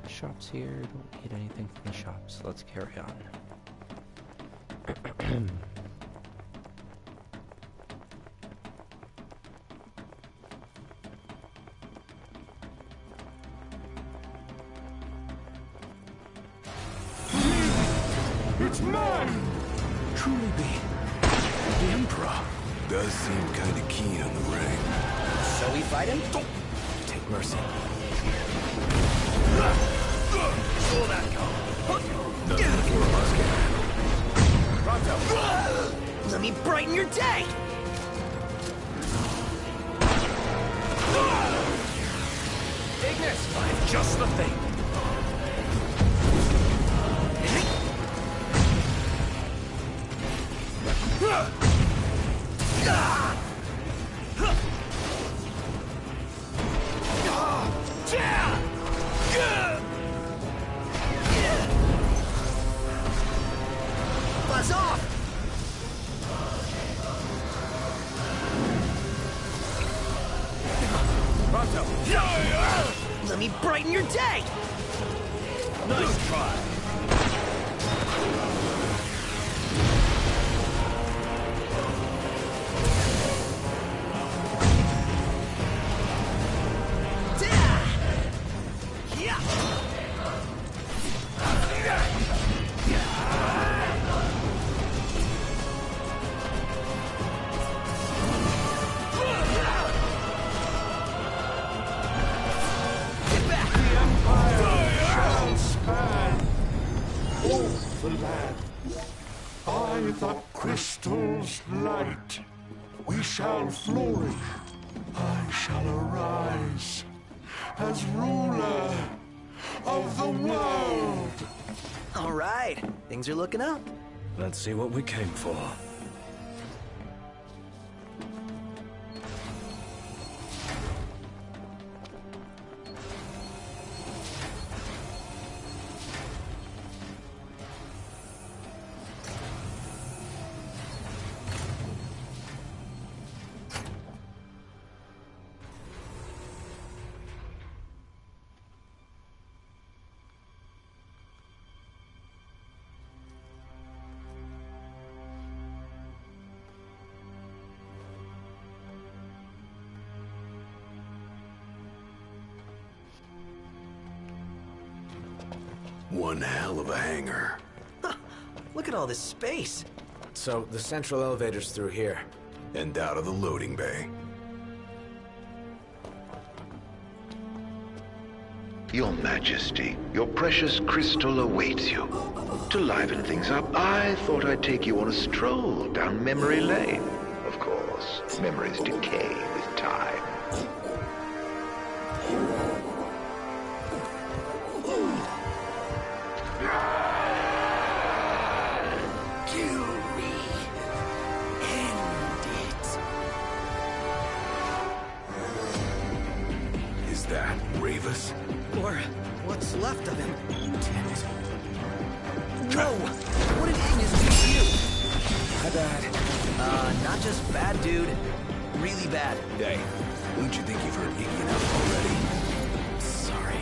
Shops here, don't need anything from the shops. Let's carry on. It's mine! Truly be the Emperor. Does seem kind of keen on the ring. So we fight him? Take mercy. Saw that go. Nothing the four of us can handle. Pronto. Let me brighten your day. Take this. I've just the thing. Buzz off! Pronto. Let me brighten your day! Nice try. Get back! crystal's light, we shall flourish. I shall arise as ruler of the world. All right, things are looking up. Let's see what we came for. One hell of a hangar. Look at all this space. So, the central elevator's through here. And out of the loading bay. Your Majesty, your precious crystal awaits you. To liven things up, I thought I'd take you on a stroll down memory lane. Of course, memories decay with time. Kill me. End it. Is that Ravus? Or what's left of him. Damn it. No! What did Ignis do to you? My bad. Not just bad, dude. Really bad. Hey, don't you think you've heard Iggy enough already? Sorry.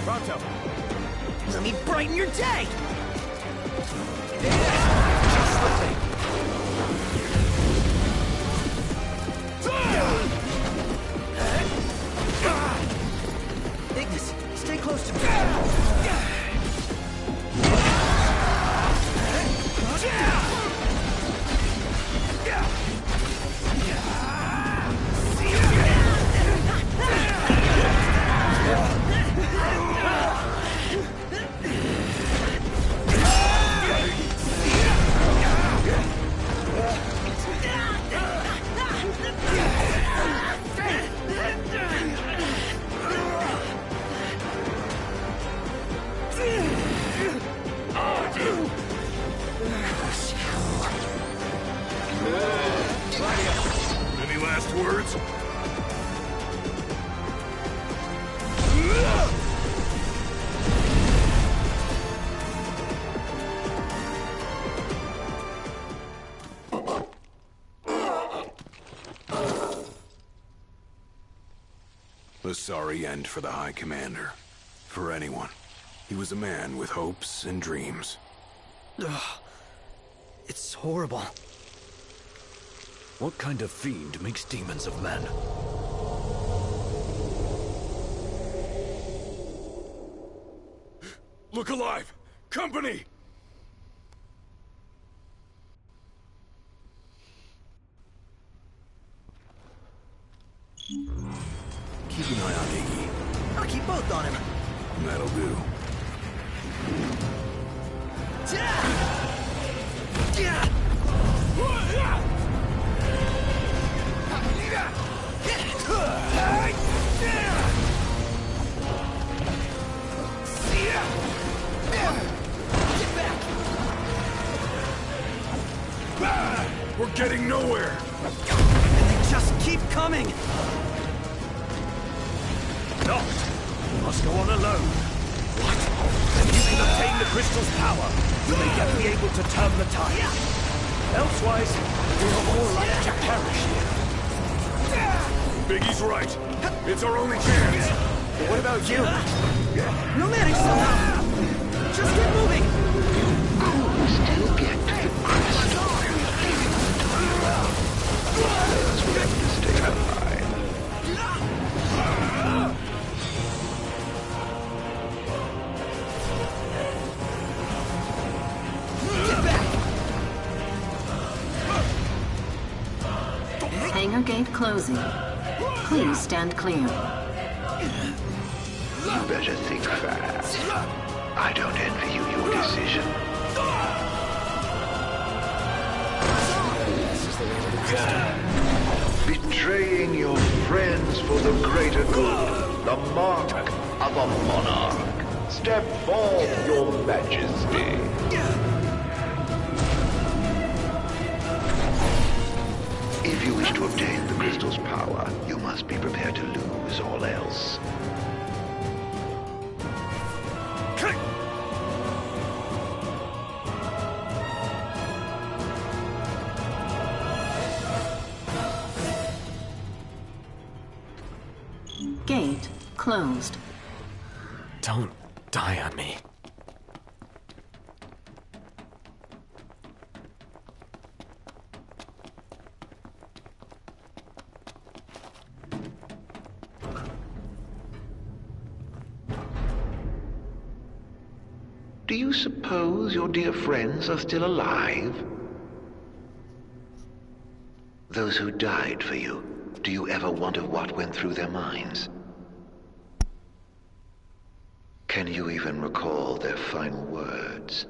Pronto. Let me brighten your day! Ignis, stay close to me. Any last words? A sorry end for the High Commander. For anyone. He was a man with hopes and dreams. Ugh. It's horrible. What kind of fiend makes demons of men? Look alive! Company! Keep an eye on Iggy. I'll keep both on him. That'll do. We're getting nowhere! And they just keep coming! Not! You must go on alone. What? If you can obtain the crystal's power, you may yet be able to turn the tide. Elsewise, we are all like to perish here. Biggie's right. It's our only chance. But what about you? No manage somehow! Just get moving! Still get to the crystal. Let's wait to stay alive. Inner gate closing. Please stand clear. You better think fast. I don't envy you your decision. Betraying your friends for the greater good. The mark of a monarch. Step forth, your majesty. If you wish to obtain the crystal's power, you must be prepared to lose all else. Gate closed. Don't die on me. Do you suppose your dear friends are still alive? Those who died for you, do you ever wonder what went through their minds? Can you even recall their final words?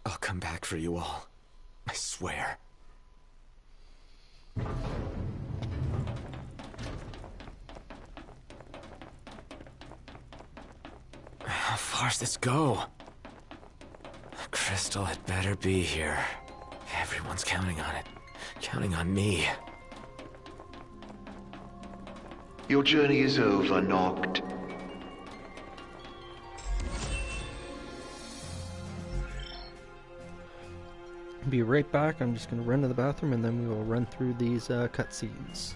I'll come back for you all. I swear. How far's this go? Crystal had better be here. Everyone's counting on it. Counting on me. Your journey is over, Noct. Be right back. I'm just going to run to the bathroom and then we will run through these cutscenes.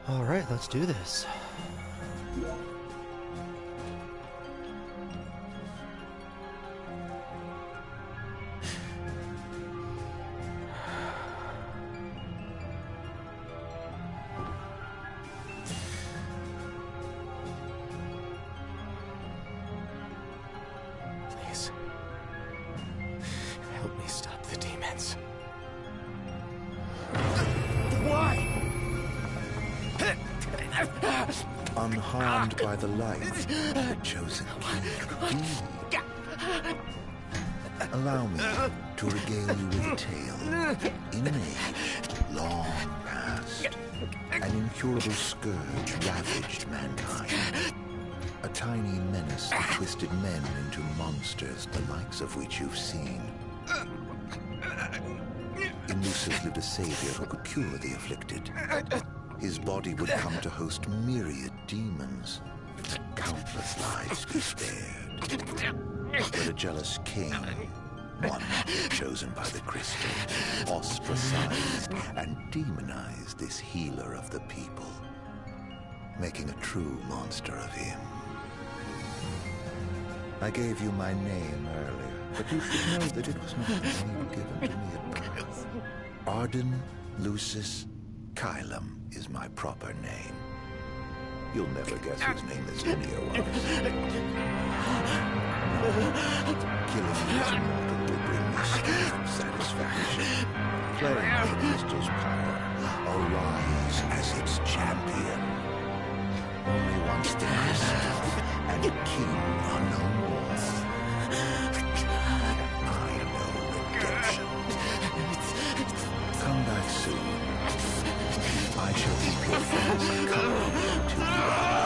Alright, let's do this. Please. Help me stop the demons. Why? Unharmed by the light, the chosen king. Allow me to regale you with a tale. In an age long past, an incurable scourge ravaged mankind. A tiny menace that twisted men into monsters, the likes of which you've seen. In Lucis lived a savior who could cure the afflicted. His body would come to host myriad demons. Countless lives be spared. But a jealous king, one chosen by the crystal, ostracized and demonized this healer of the people, making a true monster of him. I gave you my name earlier, but you should know that it was not the name given to me at birth. Arden Lucis Kylum is my proper name. You'll never guess whose name this India was. Killing this mortal will bring me strange satisfaction. Playing with the crystal's power, arise as its champion. Only once the crystal and king are no more. I know redemption. Come back soon. I shall keep your friends company till you are.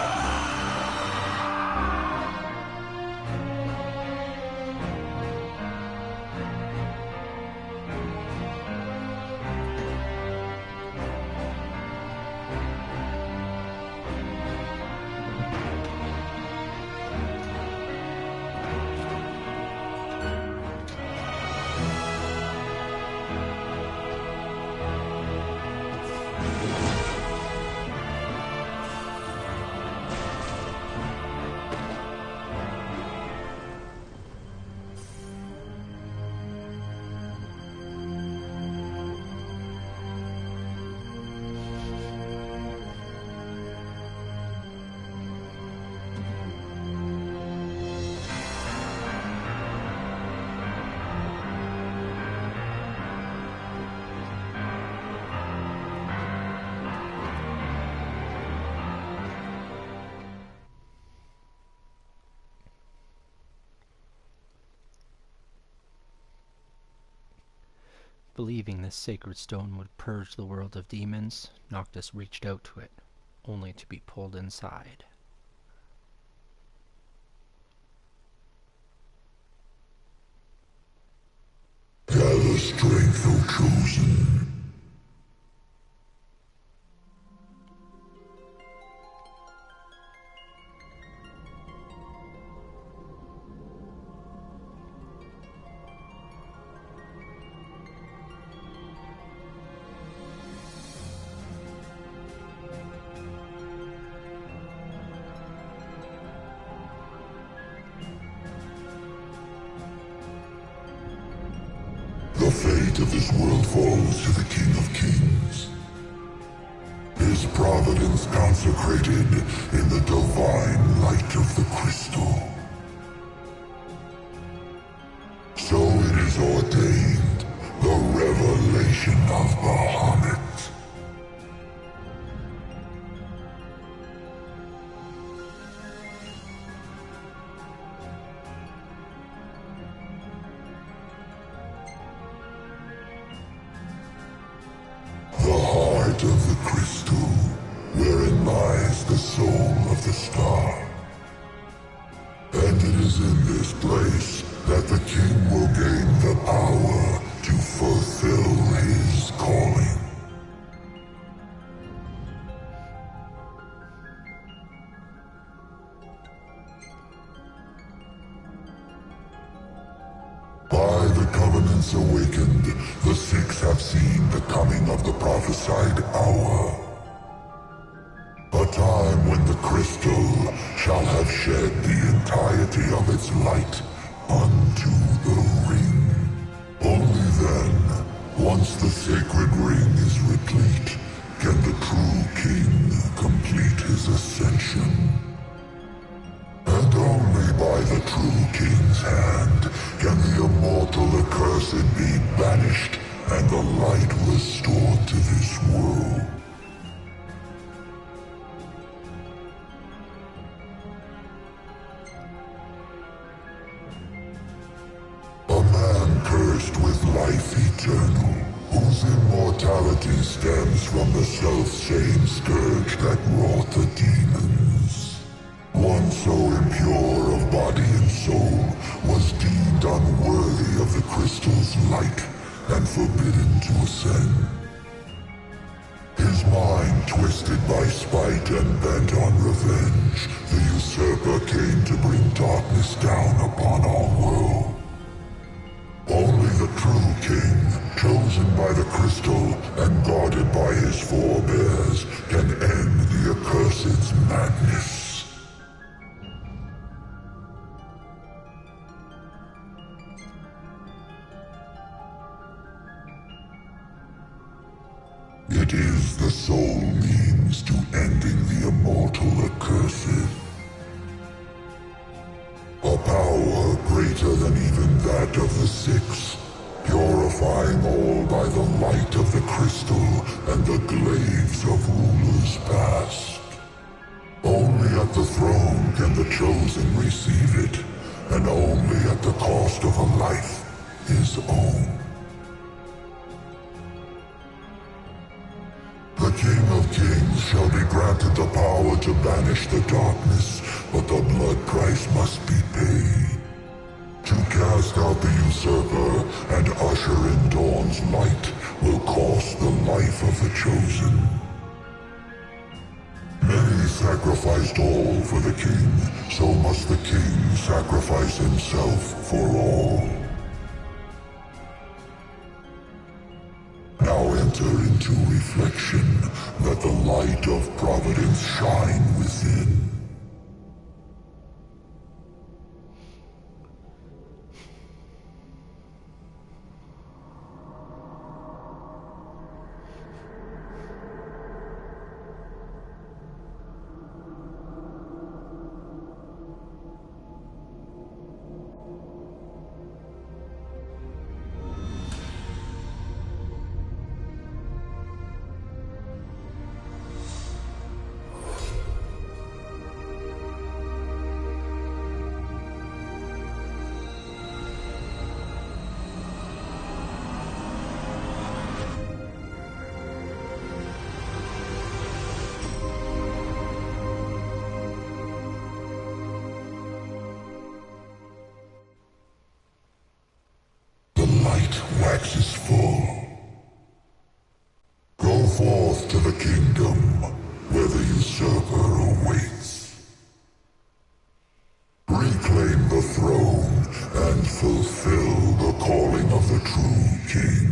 Believing this sacred stone would purge the world of demons, Noctis reached out to it, only to be pulled inside. Gather strength, O chosen. The fate of this world falls to the King of Kings. His providence consecrated in the divine light of the crystal. So it is ordained, the revelation of Bahamut. The heart of the crystal, wherein lies the soul of the star. And it is in this place that the king will gain the power to fulfill his calling. By the covenants awakened, the six have seen the coming of the prophesied hour. A time when the crystal shall have shed the entirety of its light unto the ring. Only then, once the sacred ring is replete, can the true king complete his ascension. And only by the true king's hand can the immortal accursed be banished and the light restored to this world. A man cursed with life eternal, whose immortality stems from the self-same scourge that wrought the demons. One so impure of body and soul was deemed unworthy of the crystal's light and forbidden to ascend. His mind twisted by spite and bent on revenge, the usurper came to bring darkness down upon our world. Only the true king, chosen by the crystal and guarded by his forebears, can end the accursed's madness. It is the sole means to end leaving the immortal accursed. A power greater than even that of the Six, purifying all by the light of the crystal and the glaives of rulers past. Only at the throne can the chosen receive it, and only at the cost of a life his own. The King of Kings shall be granted the power to banish the darkness, but the blood price must be paid. To cast out the usurper and usher in Dawn's light will cost the life of the chosen. Many sacrificed all for the king, so must the king sacrifice himself for all. Now enter into reflection, let the light of providence shine within. Waxes full. Go forth to the kingdom, where the usurper awaits. Reclaim the throne, and fulfill the calling of the true king.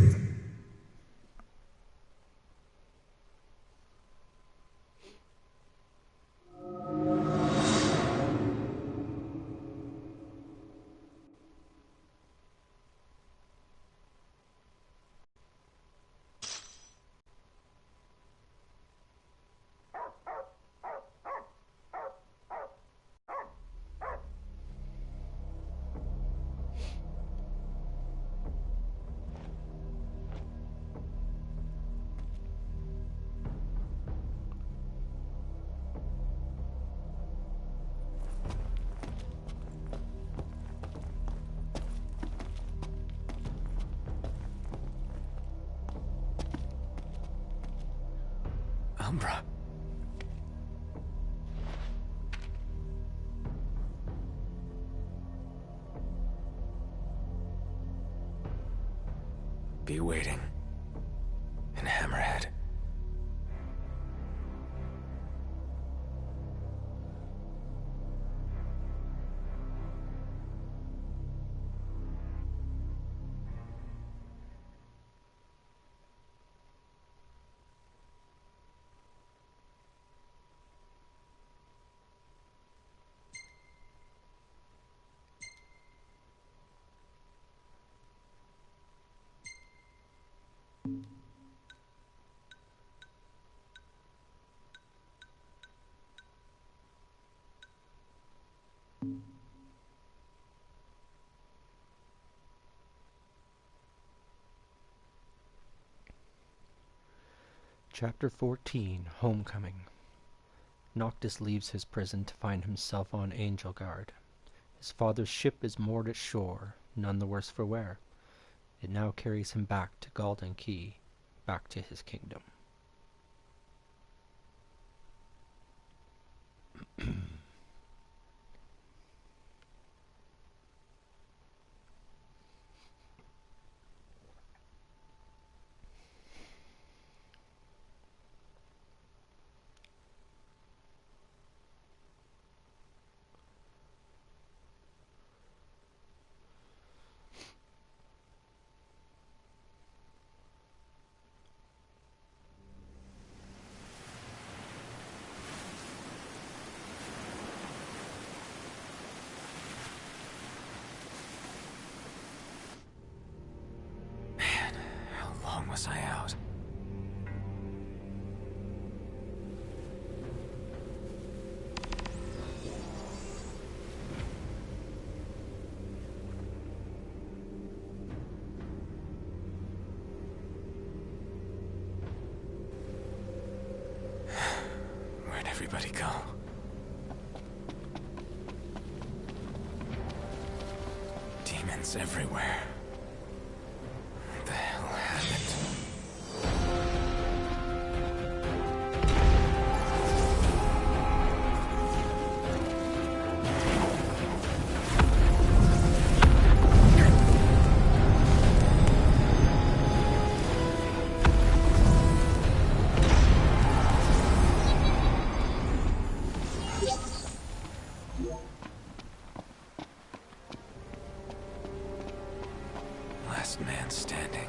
Umbra. Be waiting in Hammerhead. Chapter 14, Homecoming. Noctis leaves his prison to find himself on Angel Guard. His father's ship is moored at shore, none the worse for wear. It now carries him back to Golden Key, back to his kingdom. Was I out? everybody go? Demons everywhere. What the hell happened? Last man standing.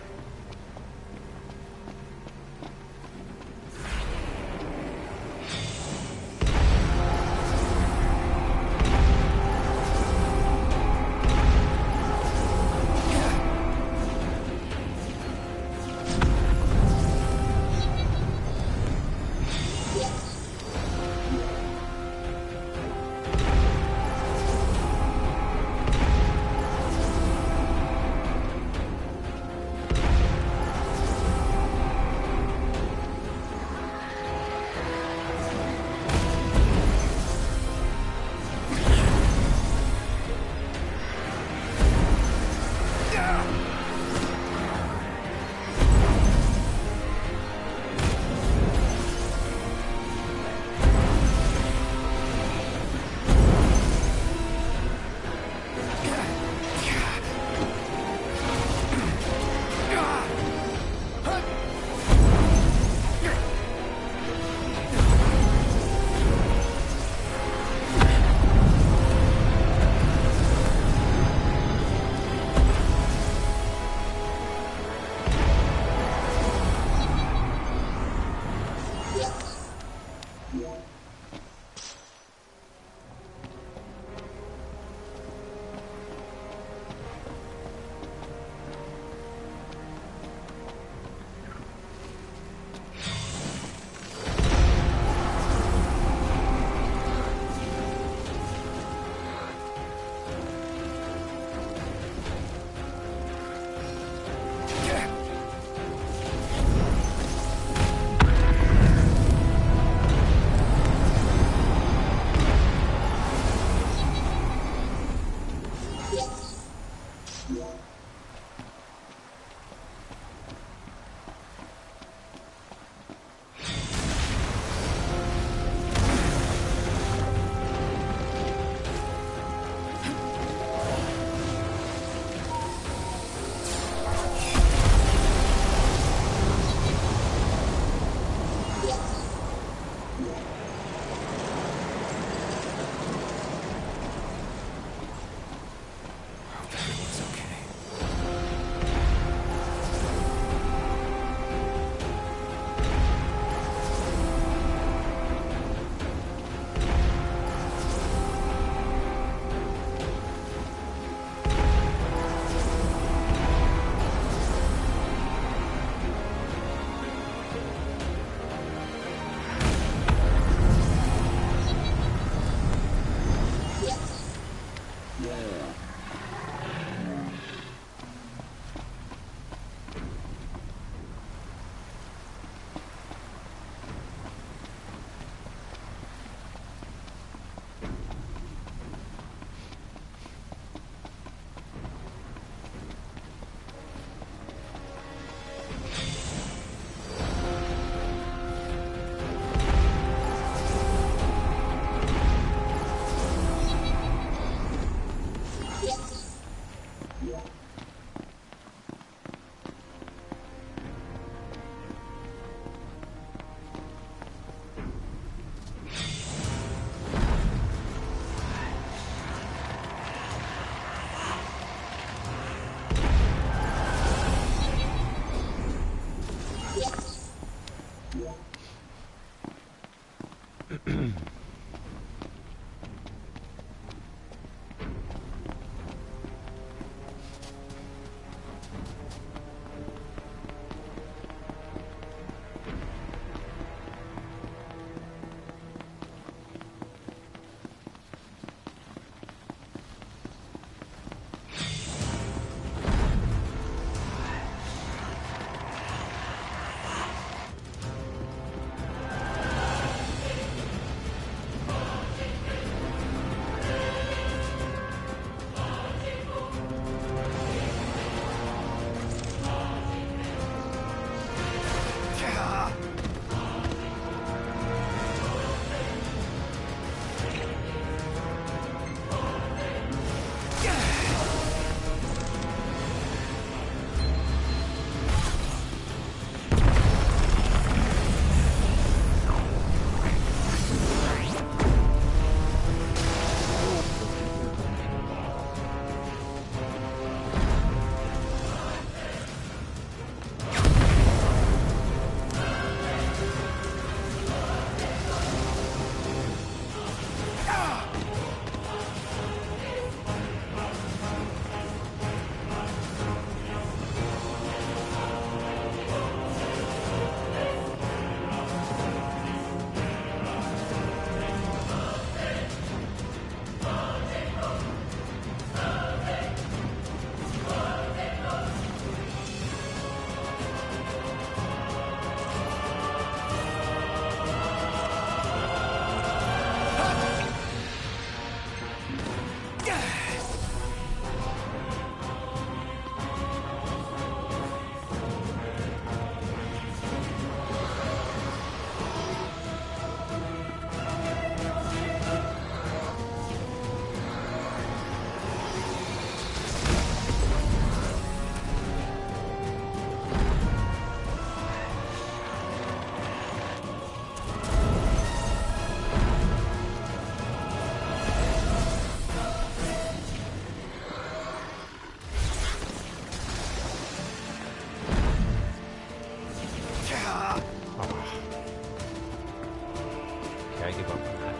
Okay, I give up on that.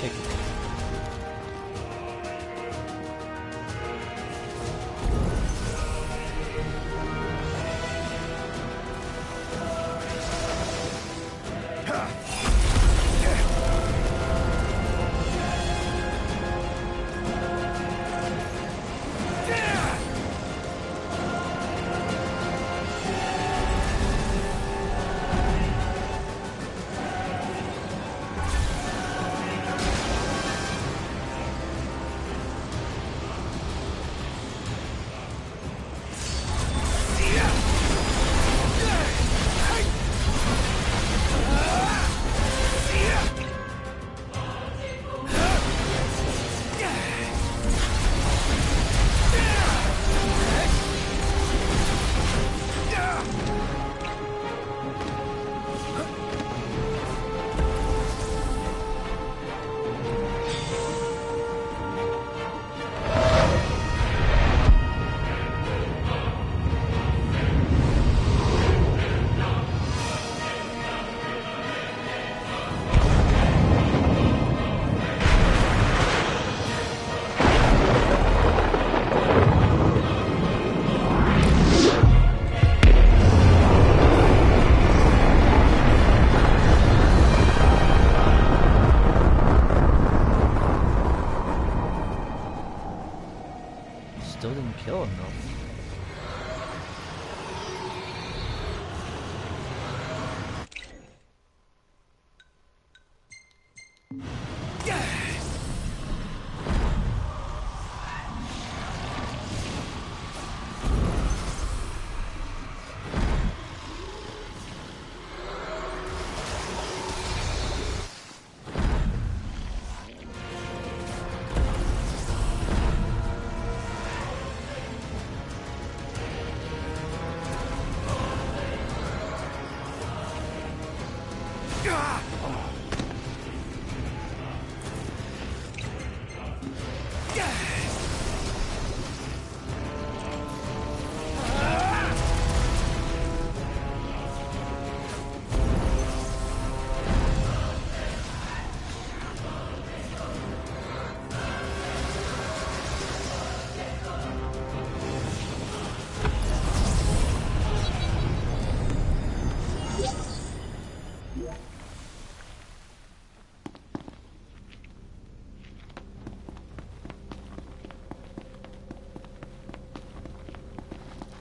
Take it. Still didn't kill him, though.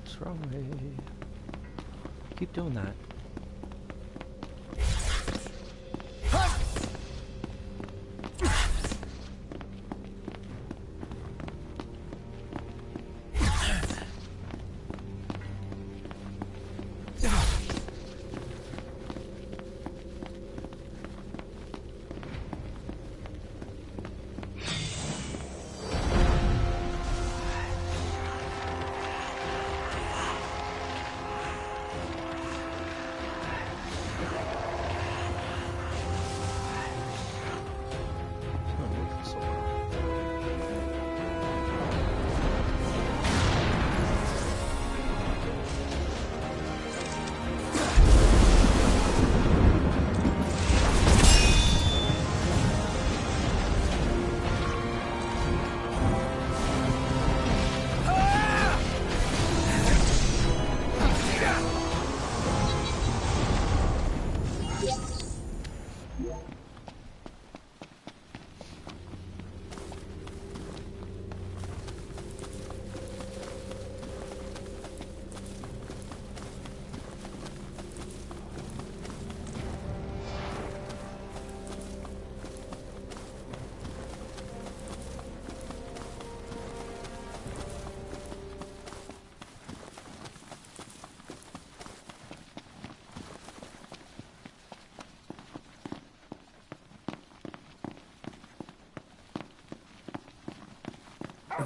What's wrong with it? Keep doing that.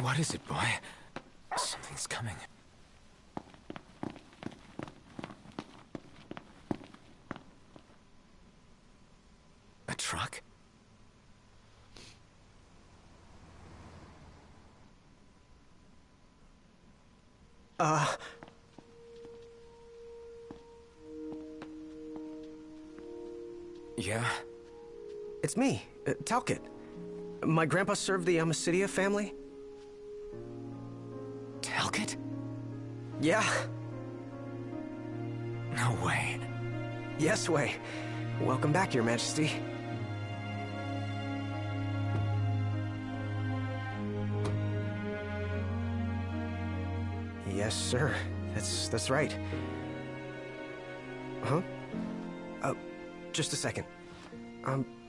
What is it, boy? Something's coming. A truck? Yeah? It's me, Talcott. My grandpa served the Amicidia family. Talcott? Yeah. No way. Yes way. Welcome back, Your Majesty. Yes, sir. That's right. Huh? Just a second.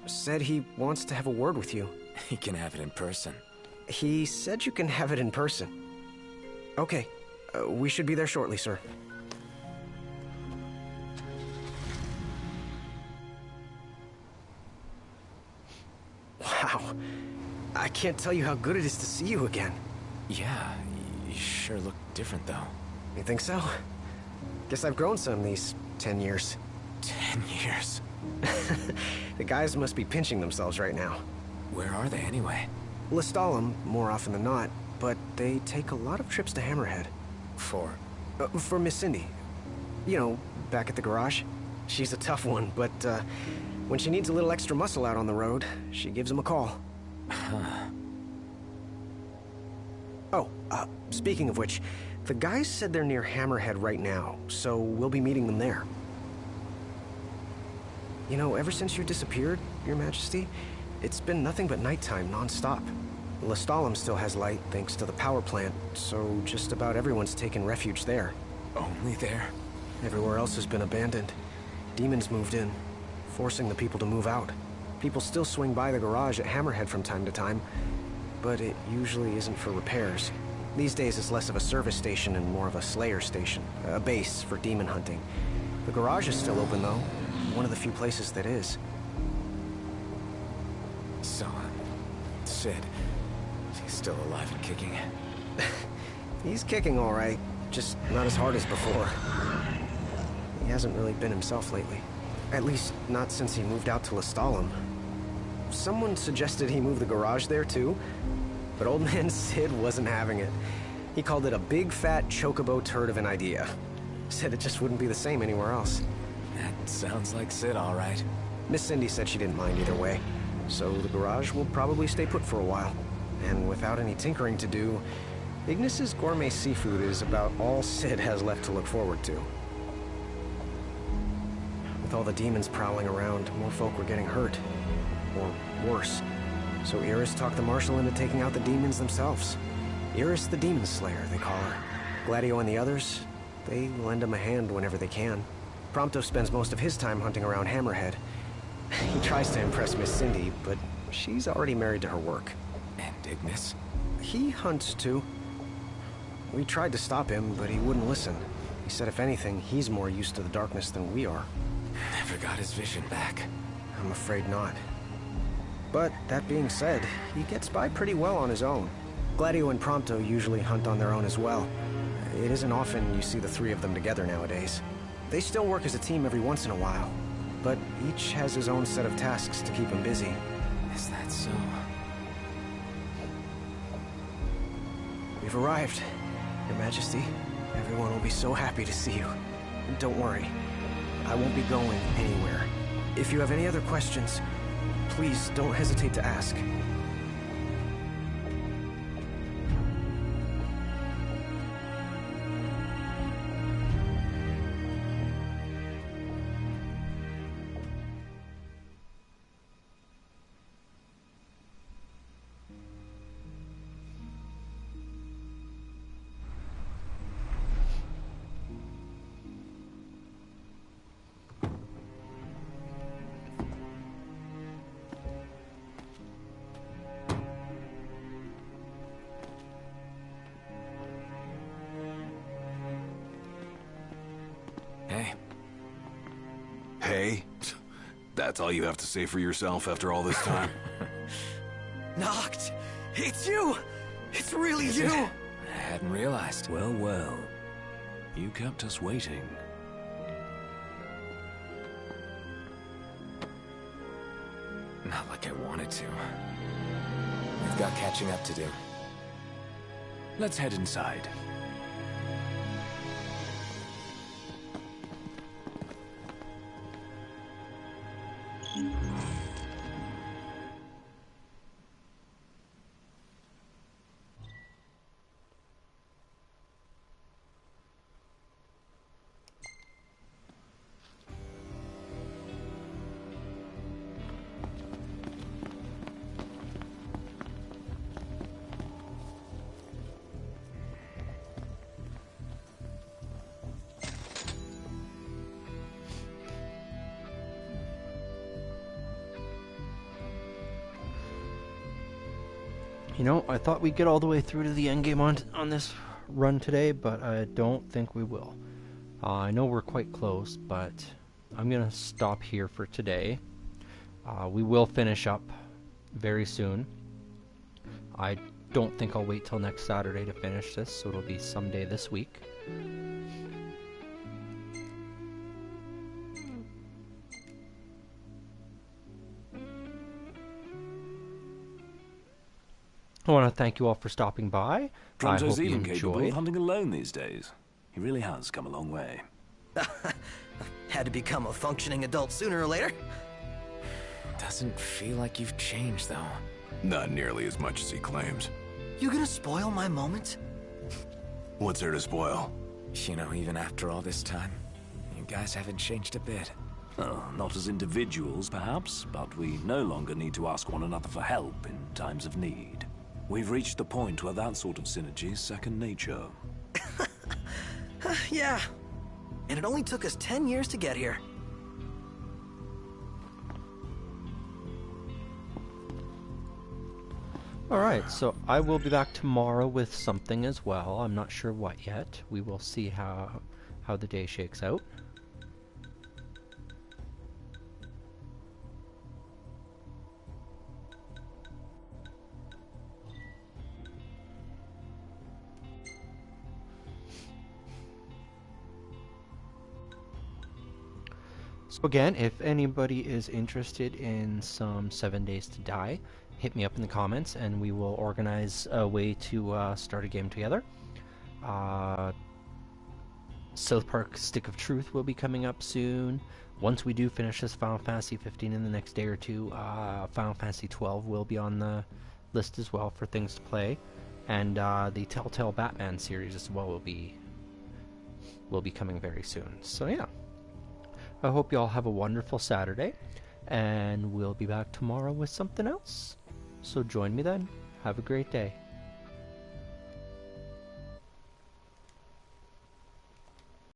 Said he wants to have a word with you. He can have it in person. He said you can have it in person. Okay. We should be there shortly, sir. Wow. I can't tell you how good it is to see you again. Yeah, you sure look different, though. You think so? Guess I've grown some these 10 years. 10 years? The guys must be pinching themselves right now. Where are they, anyway? Lestalem, more often than not, but they take a lot of trips to Hammerhead. For Miss Cindy. You know, back at the garage. She's a tough one, but when she needs a little extra muscle out on the road, she gives him a call. Huh. Oh, speaking of which, the guys said they're near Hammerhead right now, so we'll be meeting them there. You know, ever since you disappeared, Your Majesty, it's been nothing but nighttime non-stop. Lestalem still has light thanks to the power plant, so just about everyone's taken refuge there. Only there? Everywhere else has been abandoned. Demons moved in, forcing the people to move out. People still swing by the garage at Hammerhead from time to time, but it usually isn't for repairs. These days it's less of a service station and more of a slayer station, a base for demon hunting. The garage is still open though, one of the few places that is. So, Sid, he's still alive and kicking. He's kicking all right, just not as hard as before. He hasn't really been himself lately. At least, not since he moved out to Lestalem. Someone suggested he move the garage there too, but old man Sid wasn't having it. He called it a big fat chocobo turd of an idea. Said it just wouldn't be the same anywhere else. That sounds like Sid, all right. Miss Cindy said she didn't mind either way, so the garage will probably stay put for a while. And without any tinkering to do, Ignis's gourmet seafood is about all Sid has left to look forward to. With all the demons prowling around, more folk were getting hurt. Or worse. So Iris talked the Marshal into taking out the demons themselves. Iris the Demon Slayer, they call her. Gladio and the others, they lend him a hand whenever they can. Prompto spends most of his time hunting around Hammerhead. He tries to impress Miss Cindy, but she's already married to her work. And Ignis? He hunts too. We tried to stop him, but he wouldn't listen. He said if anything, he's more used to the darkness than we are. Never got his vision back. I'm afraid not. But that being said, he gets by pretty well on his own. Gladio and Prompto usually hunt on their own as well. It isn't often you see the three of them together nowadays. They still work as a team every once in a while, but each has his own set of tasks to keep him busy. Is that so? We've arrived, Your Majesty. Everyone will be so happy to see you. Don't worry, I won't be going anywhere. If you have any other questions, please don't hesitate to ask. Hey. Hey? That's all you have to say for yourself after all this time? Noct! It's you! It's really you! I hadn't realized. Well, well. You kept us waiting. Not like I wanted to. We've got catching up to do. Let's head inside. You know, I thought we'd get all the way through to the end game on this run today, but I don't think we will. I know we're quite close, but I'm going to stop here for today. We will finish up very soon. I don't think I'll wait till next Saturday to finish this, so it'll be someday this week. I want to thank you all for stopping by. I hope you even capable of enjoyed. hunting alone these days. He really has come a long way. Had to become a functioning adult sooner or later. Doesn't feel like you've changed, though. Not nearly as much as he claims. You gonna spoil my moment? What's there to spoil? You know, even after all this time, you guys haven't changed a bit. Oh, not as individuals, perhaps, but we no longer need to ask one another for help in times of need. We've reached the point where that sort of synergy is second nature. Yeah. And it only took us 10 years to get here. Alright, so I will be back tomorrow with something as well. I'm not sure what yet. We will see how the day shakes out. So again, if anybody is interested in some 7 Days to Die, hit me up in the comments and we will organize a way to start a game together. South Park Stick of Truth will be coming up soon. Once we do finish this Final Fantasy 15 in the next day or two, Final Fantasy 12 will be on the list as well for things to play. And the Telltale Batman series as well will be coming very soon. So yeah. I hope you all have a wonderful Saturday, and we'll be back tomorrow with something else. So join me then. Have a great day.